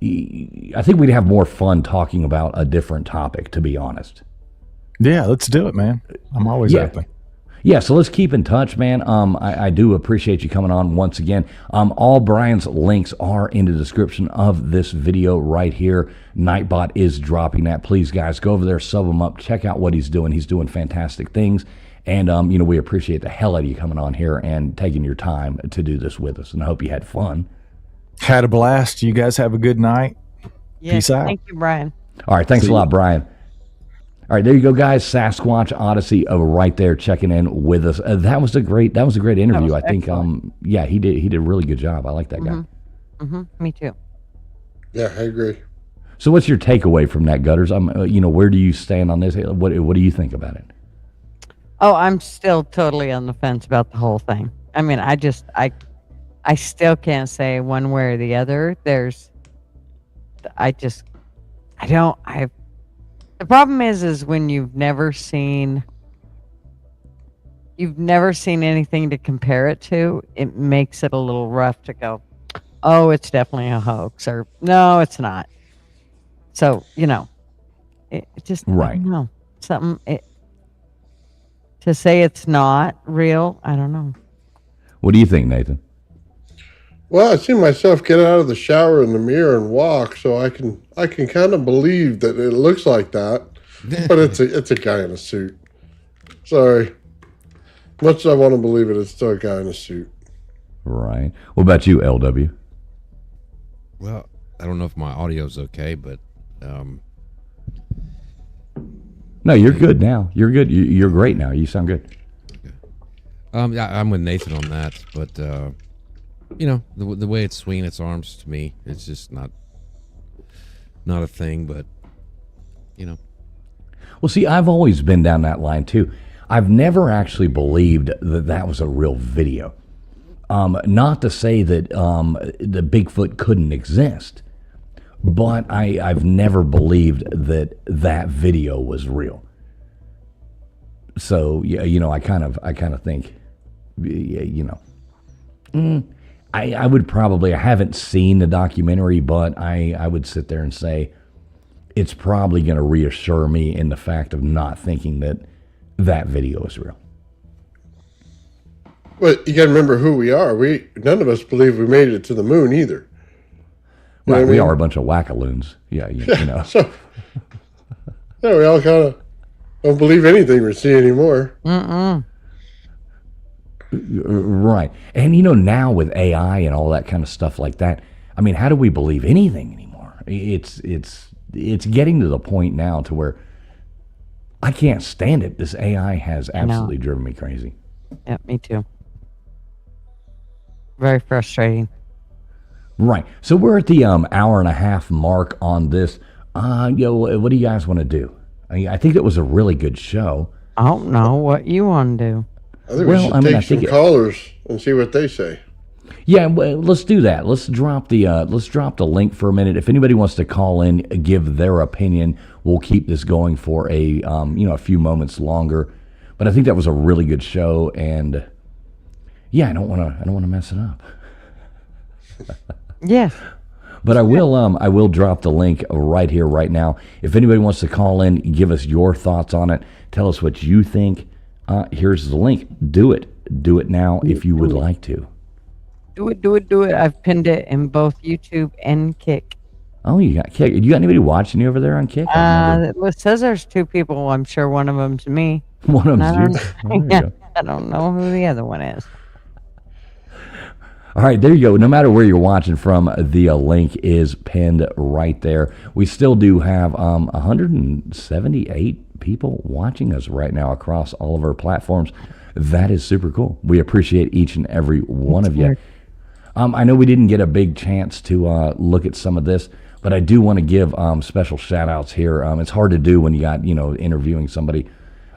I think we'd have more fun talking about a different topic, to be honest. Yeah, let's do it, man. I'm always open. Yeah, so let's keep in touch, man. I do appreciate you coming on once again. All Brian's links are in the description of this video right here. Nightbot is dropping that. Please, guys, go over there, sub him up, check out what he's doing. He's doing fantastic things. And, we appreciate the hell out of you coming on here and taking your time to do this with us. And I hope you had fun. Had a blast. You guys have a good night. Yes, Peace out. Thank you, Brian. All right, thanks a lot, Brian. All right, there you go, guys. Sasquatch Odyssey right there checking in with us. That was a great interview. I think he did a really good job. I like that guy. Me too. Yeah, I agree. So what's your takeaway from that, Gutters? Where do you stand on this? What do you think about it? Oh, I'm still totally on the fence about the whole thing. I mean, I still can't say one way or the other. The problem is when you've never seen anything to compare it to, it makes it a little rough to go, oh, it's definitely a hoax, or no, it's not. So, it just, right. I don't know. To say it's not real, I don't know. What do you think, Nathan? Well, I see myself get out of the shower in the mirror and walk, so I can kind of believe that it looks like that, but it's a guy in a suit. Sorry, much as I want to believe it, it's still a guy in a suit. Right. What about you, LW? Well, I don't know if my audio's okay, but no, you're good now. You're good. You're great now. You sound good. Yeah, I'm with Nathan on that, but the way it's swinging its arms to me, it's just not a thing. But Well, see, I've always been down that line too. I've never actually believed that was a real video. Not to say that the Bigfoot couldn't exist, but I've never believed that video was real. So yeah, I kind of think, I would probably, I haven't seen the documentary, but I would sit there and say it's probably going to reassure me in the fact of not thinking that video is real. But you got to remember who we are. None of us believe we made it to the moon either. Right, we are a bunch of wackaloons. Yeah, you know. So, yeah, we all kind of don't believe anything we see anymore. Right. And now with AI and all that kind of stuff like that, I mean, how do we believe anything anymore? It's getting to the point now to where I can't stand it. This AI has absolutely driven me crazy. Yeah, me too. Very frustrating. Right. So we're at the hour and a half mark on this. What do you guys want to do? I think it was a really good show. I don't know what you want to do. I think we should take some callers and see what they say. Yeah, well, let's do that. Let's drop the link for a minute. If anybody wants to call in, give their opinion, we'll keep this going for a few moments longer. But I think that was a really good show, and yeah, I don't want to mess it up. Yes. But I will drop the link right here, right now. If anybody wants to call in, give us your thoughts on it. Tell us what you think. Here's the link. Do it now if you would like to. Do it. I've pinned it in both YouTube and Kick. Oh, you got Kick. You got anybody watching you over there on Kick? It says there's two people. I'm sure one of them's me. One of them's you. I don't know who the other one is. All right, there you go. No matter where you're watching from, the link is pinned right there. We still do have 178 people watching us right now across all of our platforms. That is super cool. We appreciate each and every one of you. I know we didn't get a big chance to look at some of this, but I do want to give special shout outs here. It's hard to do when you got, interviewing somebody,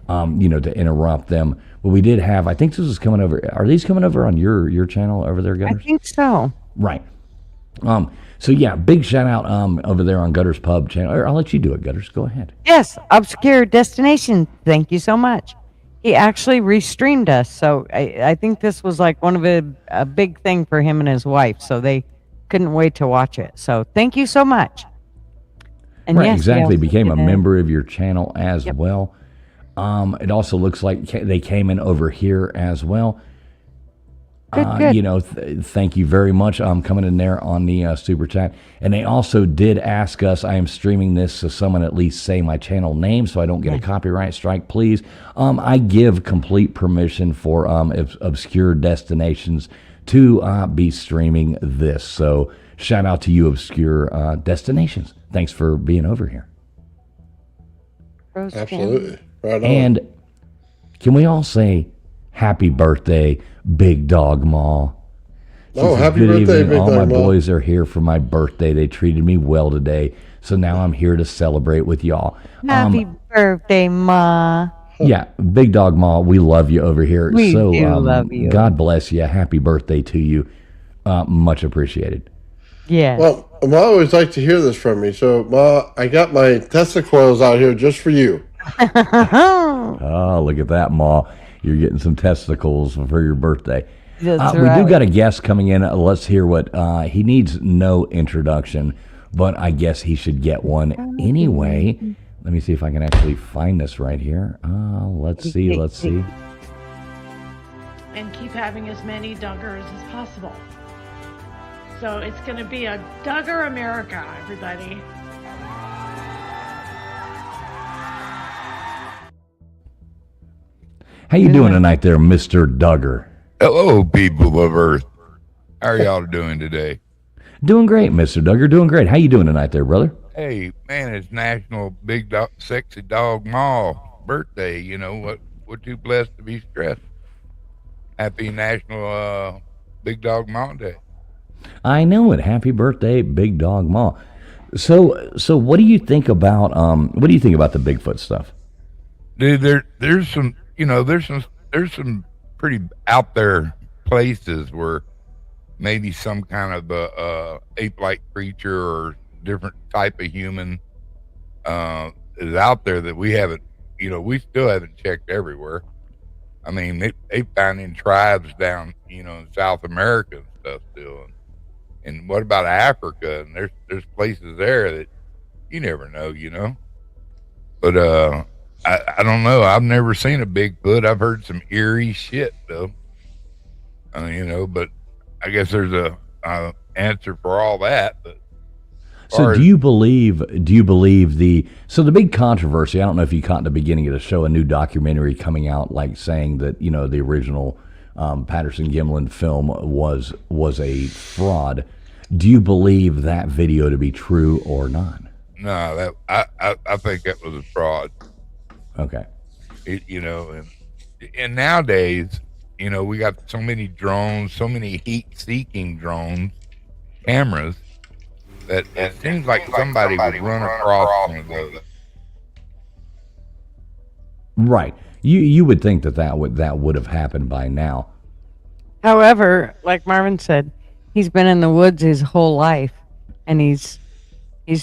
to interrupt them. But we did have, I think this is coming over. Are these coming over on your channel over there, Gutters? I think so. Right. So yeah, big shout out over there on Gutters Pub channel. Or I'll let you do it, Gutters. Go ahead. Yes, Obscure Destination. Thank you so much. He actually restreamed us, so I think this was like one of a big thing for him and his wife. So they couldn't wait to watch it. So thank you so much. And Right, yes, exactly. yes, Became a yeah. member of your channel as well. It also looks like they came in over here as well. Good. You know, thank you very much. Coming in there on the super chat, and they also did ask us. I am streaming this, so someone at least say my channel name, so I don't get a copyright strike, please. I give complete permission for obscure destinations to be streaming this. So shout out to you, obscure destinations. Thanks for being over here. Rose Absolutely. Right on. And can we all say happy birthday, Big Dog Ma? Oh, Says, happy "Good birthday, evening. Big All my Dog Ma." boys are here for my birthday. They treated me well today, so now I'm here to celebrate with y'all." Happy birthday, Ma. Yeah, Big Dog Ma, we love you over here. We so do love you. God bless you. Happy birthday to you. Much appreciated. Yes. Well, Ma always like to hear this from me. So, Ma, I got my Tesla coils out here just for you. Oh, look at that, Ma. You're getting some testicles for your birthday. That's We right. do got a guest coming in. Let's hear what he needs. No introduction, but I guess he should get one anyway. Let me see if I can actually find this right here. Let's see. And keep having as many Duggars as possible. So it's going to be a Duggar America, everybody. How you doing tonight there, Mr. Duggar? Hello, people of Earth. How are y'all doing today? Doing great, Mr. Duggar. Doing great. How you doing tonight there, brother? Hey, man, it's National Big Dog, Sexy Dog Mall birthday. You know what? We're too blessed to be stressed. Happy National Big Dog Mall Day. I know it. Happy birthday, Big Dog Ma. So what do you think about the Bigfoot stuff? Dude, there's some, there's some pretty out there places where maybe some kind of ape-like creature or different type of human is out there that we haven't, we still haven't checked everywhere. I mean, they found in tribes down, in South America and stuff still. And what about Africa? And there's places there that you never know, But I don't know. I've never seen a Bigfoot. I've heard some eerie shit though. But I guess there's a answer for all that. But So do you believe the big controversy? I don't know if you caught in the beginning of the show a new documentary coming out, like saying that the original Patterson Gimlin film was a fraud. Do you believe that video to be true or not? No, I think that was a fraud. Okay. And nowadays, we got so many drones, so many heat-seeking drones, cameras, that it seems like somebody would run across one of those. Right. You would think that would have happened by now. However, like Marvin said, he's been in the woods his whole life, and he's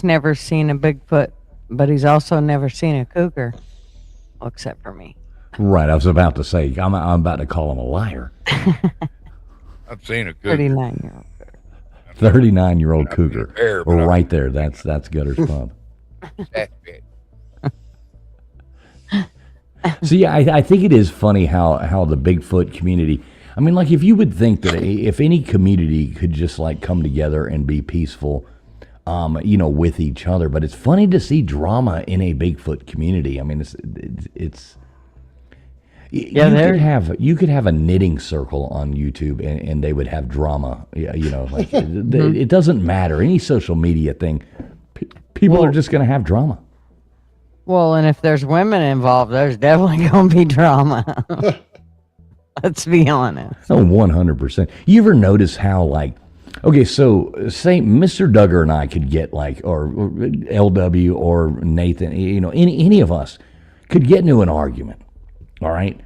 never seen a Bigfoot, but he's also never seen a cougar, well, except for me. Right. I was about to say I'm about to call him a liar. I've seen a cougar. 39-year-old. 39-year-old cougar. Fair, but Right there. That's Gutter's Pub. That's it. So yeah, I think it is funny how the Bigfoot community. I mean, like if you would think that if any community could just like come together and be peaceful, with each other, but it's funny to see drama in a Bigfoot community. I mean, it's. You could have a knitting circle on YouTube and they would have drama. It doesn't matter any social media thing. People are just going to have drama. Well, and if there's women involved, there's definitely going to be drama. Let's be honest. Oh, 100%. You ever notice how, okay, so say Mr. Duggar and I could get or LW or Nathan, any of us could get into an argument, all right?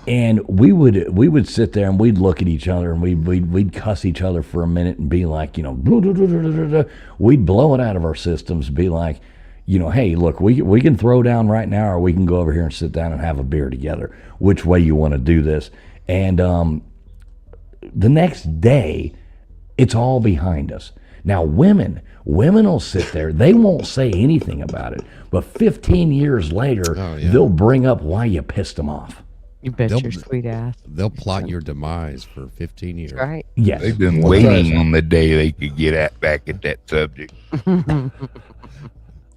And we would sit there and we'd look at each other and we'd cuss each other for a minute and be like, we'd blow it out of our systems, be like, hey, look, we can throw down right now, or we can go over here and sit down and have a beer together. Which way you want to do this? And the next day, It's all behind us. Now, women will sit there. They won't say anything about it. But 15 years later, they'll bring up why you pissed them off. You bet your sweet ass. They'll plot your demise for 15 years. That's right. Yes. They've been waiting on the day they could get back at that subject.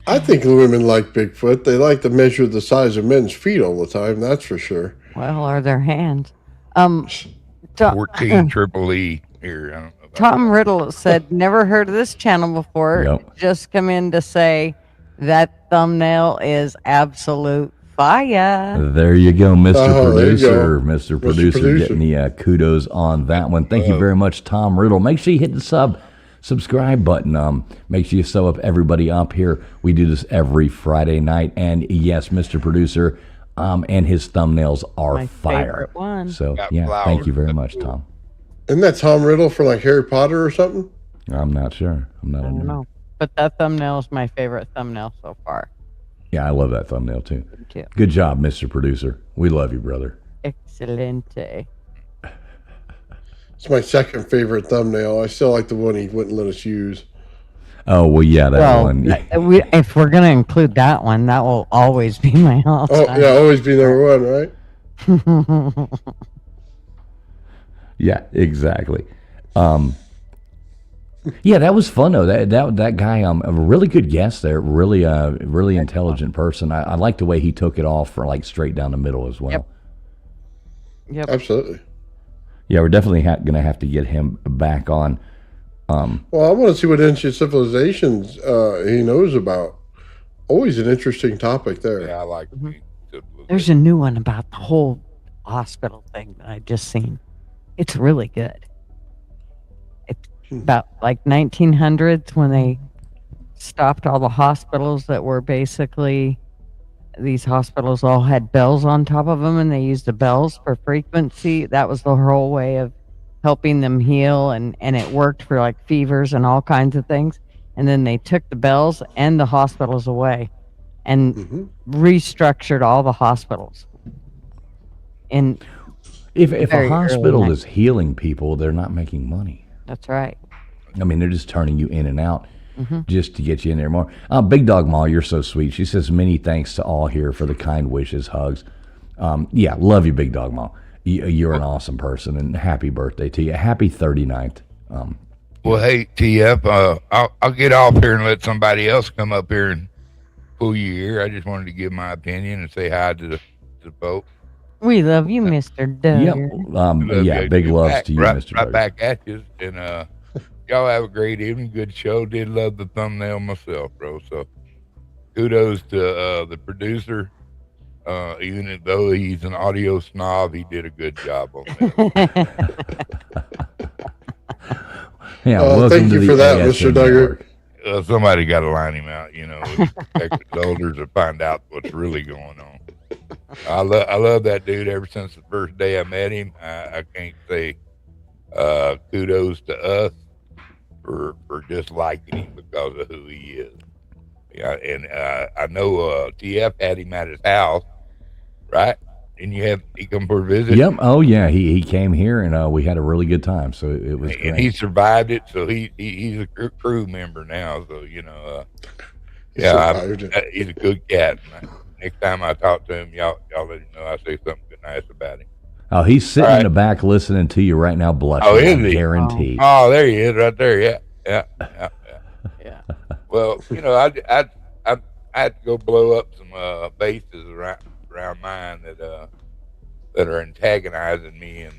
I think women like Bigfoot. They like to measure the size of men's feet all the time. That's for sure. Well, or their hands. 14 triple E here. I don't know about Tom Riddle said, never heard of this channel before. Yep. Just come in to say that thumbnail is absolute fire. There you go, Mr. Oh, there you Producer. go. Mr. Producer getting the kudos on that one. Thank you very much, Tom Riddle. Make sure you hit the subscribe button. Make sure you sub up everybody up here. We do this every Friday night. And yes, Mr. Producer, and his thumbnails are My fire. favorite one. So, Got yeah, flowers. thank you very much, Tom. Isn't that Tom Riddle for like Harry Potter or something? I'm not sure. I'm not I a don't nerd. know. But that thumbnail is my favorite thumbnail so far. Yeah, I love that thumbnail too. Thank you. Good job, Mr. Producer. We love you, brother. Excelente. It's my second favorite thumbnail. I still like the one he wouldn't let us use. Oh, well, yeah, that Well, one. if we're going to include that one, that will always be my all Oh, time. yeah, always be number one, right? Yeah, exactly. Yeah, that was fun though. That guy, a really good guest there. Really intelligent person. I like the way he took it off for like straight down the middle as well. Yep. Absolutely. Yeah, we're definitely going to have to get him back on. Well, I want to see what ancient civilizations he knows about. Always an interesting topic there. Yeah, I like There's a new one about the whole hospital thing that I just seen. It's really good. It's about like 1900s when they stopped all the hospitals that were basically, these hospitals all had bells on top of them and they used the bells for frequency. That was the whole way of helping them heal, and it worked for like fevers and all kinds of things. And then they took the bells and the hospitals away and restructured all the hospitals. And If a Very hospital early is healing people, they're not making money. that's right. I mean, they're just turning you in and out just to get you in there more. Big Dog Ma, you're so sweet. She says, many thanks to all here for the kind wishes, hugs. Yeah, love you, Big Dog Ma. You're an awesome person, and happy birthday to you. Happy 39th. Well, hey, TF, I'll get off here and let somebody else come up here and pull you here. I just wanted to give my opinion and say hi to the folks. We love you, Mr. Doug. Yep. Yeah, big loves to you, Mr. Right Doug. back at you. And y'all have a great evening. Good show. Did love the thumbnail myself, bro. So kudos to the producer. Even though he's an audio snob, he did a good job on that. Yeah, welcome thank to you the for that, ASN Mr. Duggar. Network. Somebody got to line him out, protect his shoulders to find out what's really going on. I love that dude ever since the first day I met him. I can't say kudos to us for just liking him because of who he is. Yeah, and I know TF had him at his house, right? And he come for a visit. Yep. Oh, yeah. He came here, and we had a really good time. So it was great. And he survived it, so he's a crew member now. So he's a good cat. Next time I talk to him, y'all let him know I say something good nice about him. Oh, he's sitting in the back listening to you right now, blushing. Oh, is I he? guarantee. Oh, there he is, right there. Yeah. Well, I had to go blow up some bases around mine that are antagonizing me, and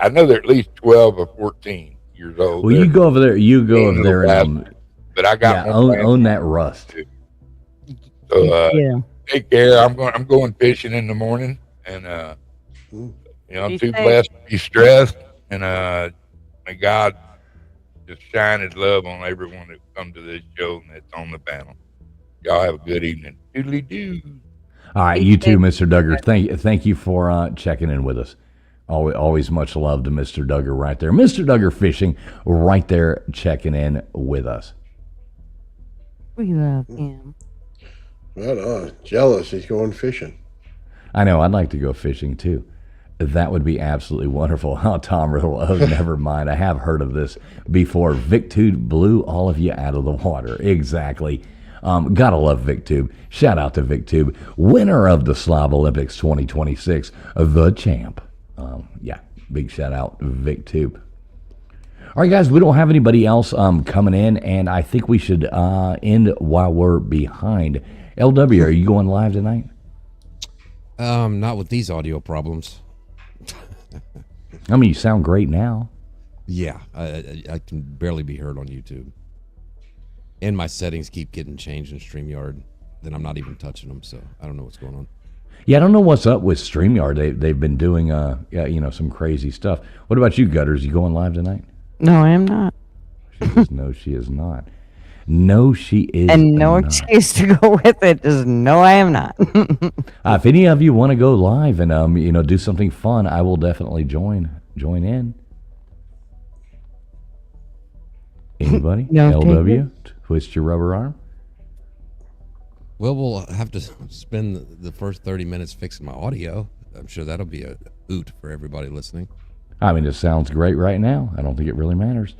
I know they're at least 12 or 14 years old. Well, you go over there. You go over there and but I got own that rust. So take care. I'm going fishing in the morning, and I'm too blessed to be stressed, and may God just shine His love on everyone that come to this show and that's on the panel. Y'all have a good evening. Doodly doo. All right, you too, Mr. Duggar. Thank you for checking in with us. Always much love to Mr. Duggar right there. Mr. Duggar Fishing right there checking in with us. We love him. Right on. Jealous. He's going fishing. I know. I'd like to go fishing too. That would be absolutely wonderful. Oh, Tom Riddle. Oh, never mind. I have heard of this before. VicTube blew all of you out of the water. Exactly. Gotta love VicTube. Shout out to VicTube, winner of the Slav Olympics 2026, the champ. Yeah, big shout out, VicTube. All right, guys, we don't have anybody else coming in, and I think we should end while we're behind. LW, are you going live tonight? Not with these audio problems. I mean, you sound great now. Yeah, I can barely be heard on YouTube. And my settings keep getting changed in StreamYard. Then I'm not even touching them, so I don't know what's going on. Yeah, I don't know what's up with StreamYard. They've been doing some crazy stuff. What about you, Gutters? You going live tonight? No, I am not. She says no, she is not. No, she is And no not. excuse to go with it. Just no, I am not. If any of you want to go live and do something fun, I will definitely join in. Anybody? No, LW, twist your rubber arm. Well, we'll have to spend the first 30 minutes fixing my audio. I'm sure that'll be a hoot for everybody listening. I mean, it sounds great right now. I don't think it really matters.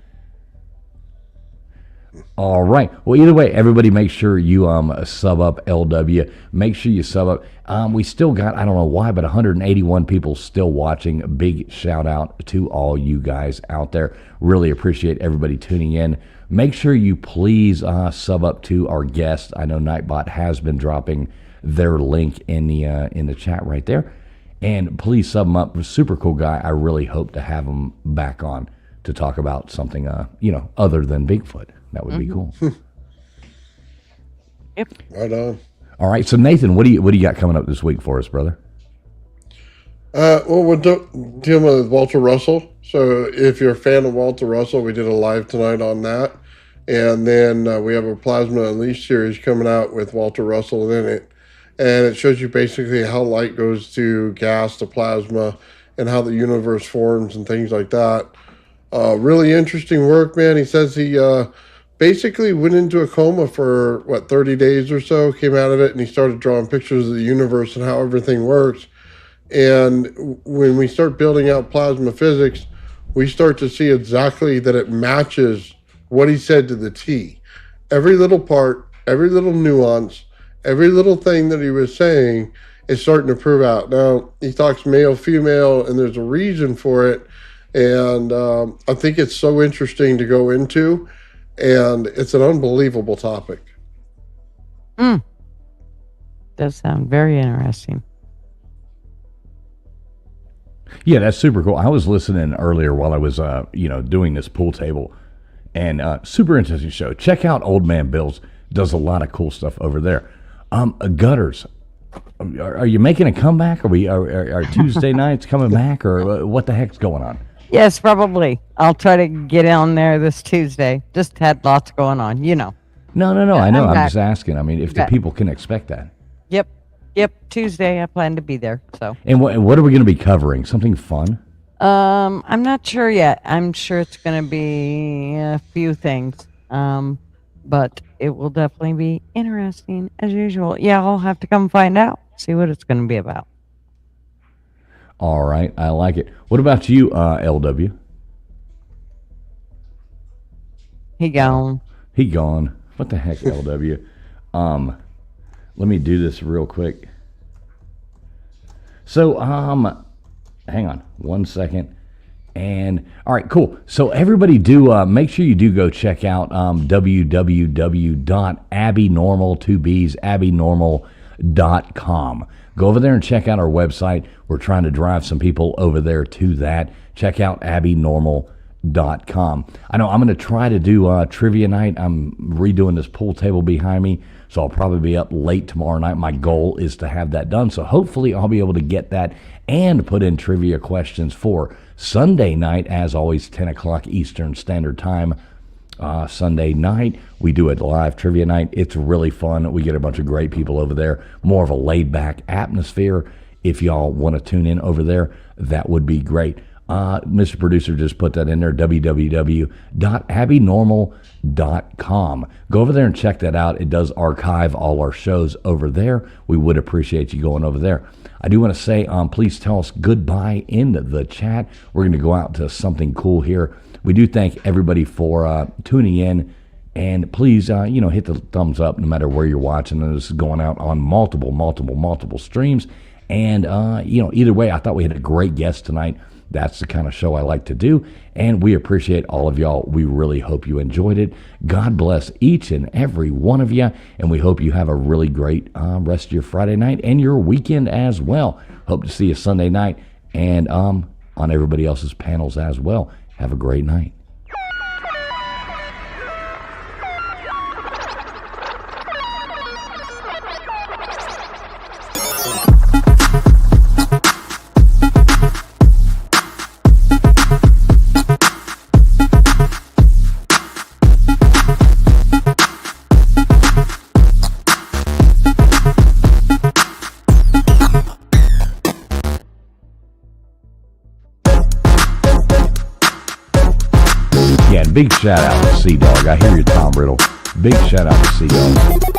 All right. Well, either way, everybody make sure you sub up LW. Make sure you sub up. We still got, I don't know why, but 181 people still watching. A big shout out to all you guys out there. Really appreciate everybody tuning in. Make sure you please sub up to our guest. I know Nightbot has been dropping their link in the chat right there. And please sub him up. Super cool guy. I really hope to have him back on to talk about something, other than Bigfoot. That would be cool. Yep. Right on. All right. So Nathan, what do you got coming up this week for us, brother? Well, we're dealing with Walter Russell. So if you're a fan of Walter Russell, we did a live tonight on that. And then we have a Plasma Unleashed series coming out with Walter Russell in it. And it shows you basically how light goes to gas to plasma and how the universe forms and things like that. Really interesting work, man. He says he basically went into a coma for, 30 days or so, came out of it, and he started drawing pictures of the universe and how everything works. And when we start building out plasma physics, we start to see exactly that it matches what he said to the T. Every little part, every little nuance, every little thing that he was saying is starting to prove out. Now, he talks male, female, and there's a reason for it. And I think it's so interesting to go into, and it's an unbelievable topic. Does sound very interesting. Yeah, that's super cool. I was listening earlier while I was, doing this pool table, and super interesting show. Check out Old Man Bill's. Does a lot of cool stuff over there. Gutters, are you making a comeback? Are Tuesday nights coming back, or what the heck's going on? Yes, probably. I'll try to get on there this Tuesday. Just had lots going on, No. I know. I'm back. just asking. I mean, if the people can expect that. Yep. Tuesday, I plan to be there. So. And what are we going to be covering? Something fun? I'm not sure yet. I'm sure it's going to be a few things. But it will definitely be interesting as usual. Yeah, I'll have to come find out. See what it's going to be about. All right, I like it. What about you, LW? He gone. He gone. What the heck, LW? Let me do this real quick. So, hang on 1 second. And all right, cool. So everybody make sure you do go check out www.abbynormal.com. Go over there and check out our website. We're trying to drive some people over there to that. Check out abbynormal.com. I know I'm going to try to do trivia night. I'm redoing this pool table behind me, so I'll probably be up late tomorrow night. My goal is to have that done, so hopefully I'll be able to get that and put in trivia questions for Sunday night, as always, 10 o'clock Eastern Standard Time. Sunday night, we do a live trivia night. It's really fun. We get a bunch of great people over there. More of a laid-back atmosphere. If y'all want to tune in over there, that would be great. Mr. Producer just put that in there, www.abbynormal.com. Go over there and check that out. It does archive all our shows over there. We would appreciate you going over there. I do want to say, please tell us goodbye in the chat. We're going to go out to something cool here. We do thank everybody for tuning in. And please, hit the thumbs up no matter where you're watching. This is going out on multiple streams. And, either way, I thought we had a great guest tonight. That's the kind of show I like to do. And we appreciate all of y'all. We really hope you enjoyed it. God bless each and every one of you. And we hope you have a really great rest of your Friday night and your weekend as well. Hope to see you Sunday night and on everybody else's panels as well. Have a great night. Big shout out to Sea Dog. I hear you, Tom Riddle. Big shout out to Sea Dog.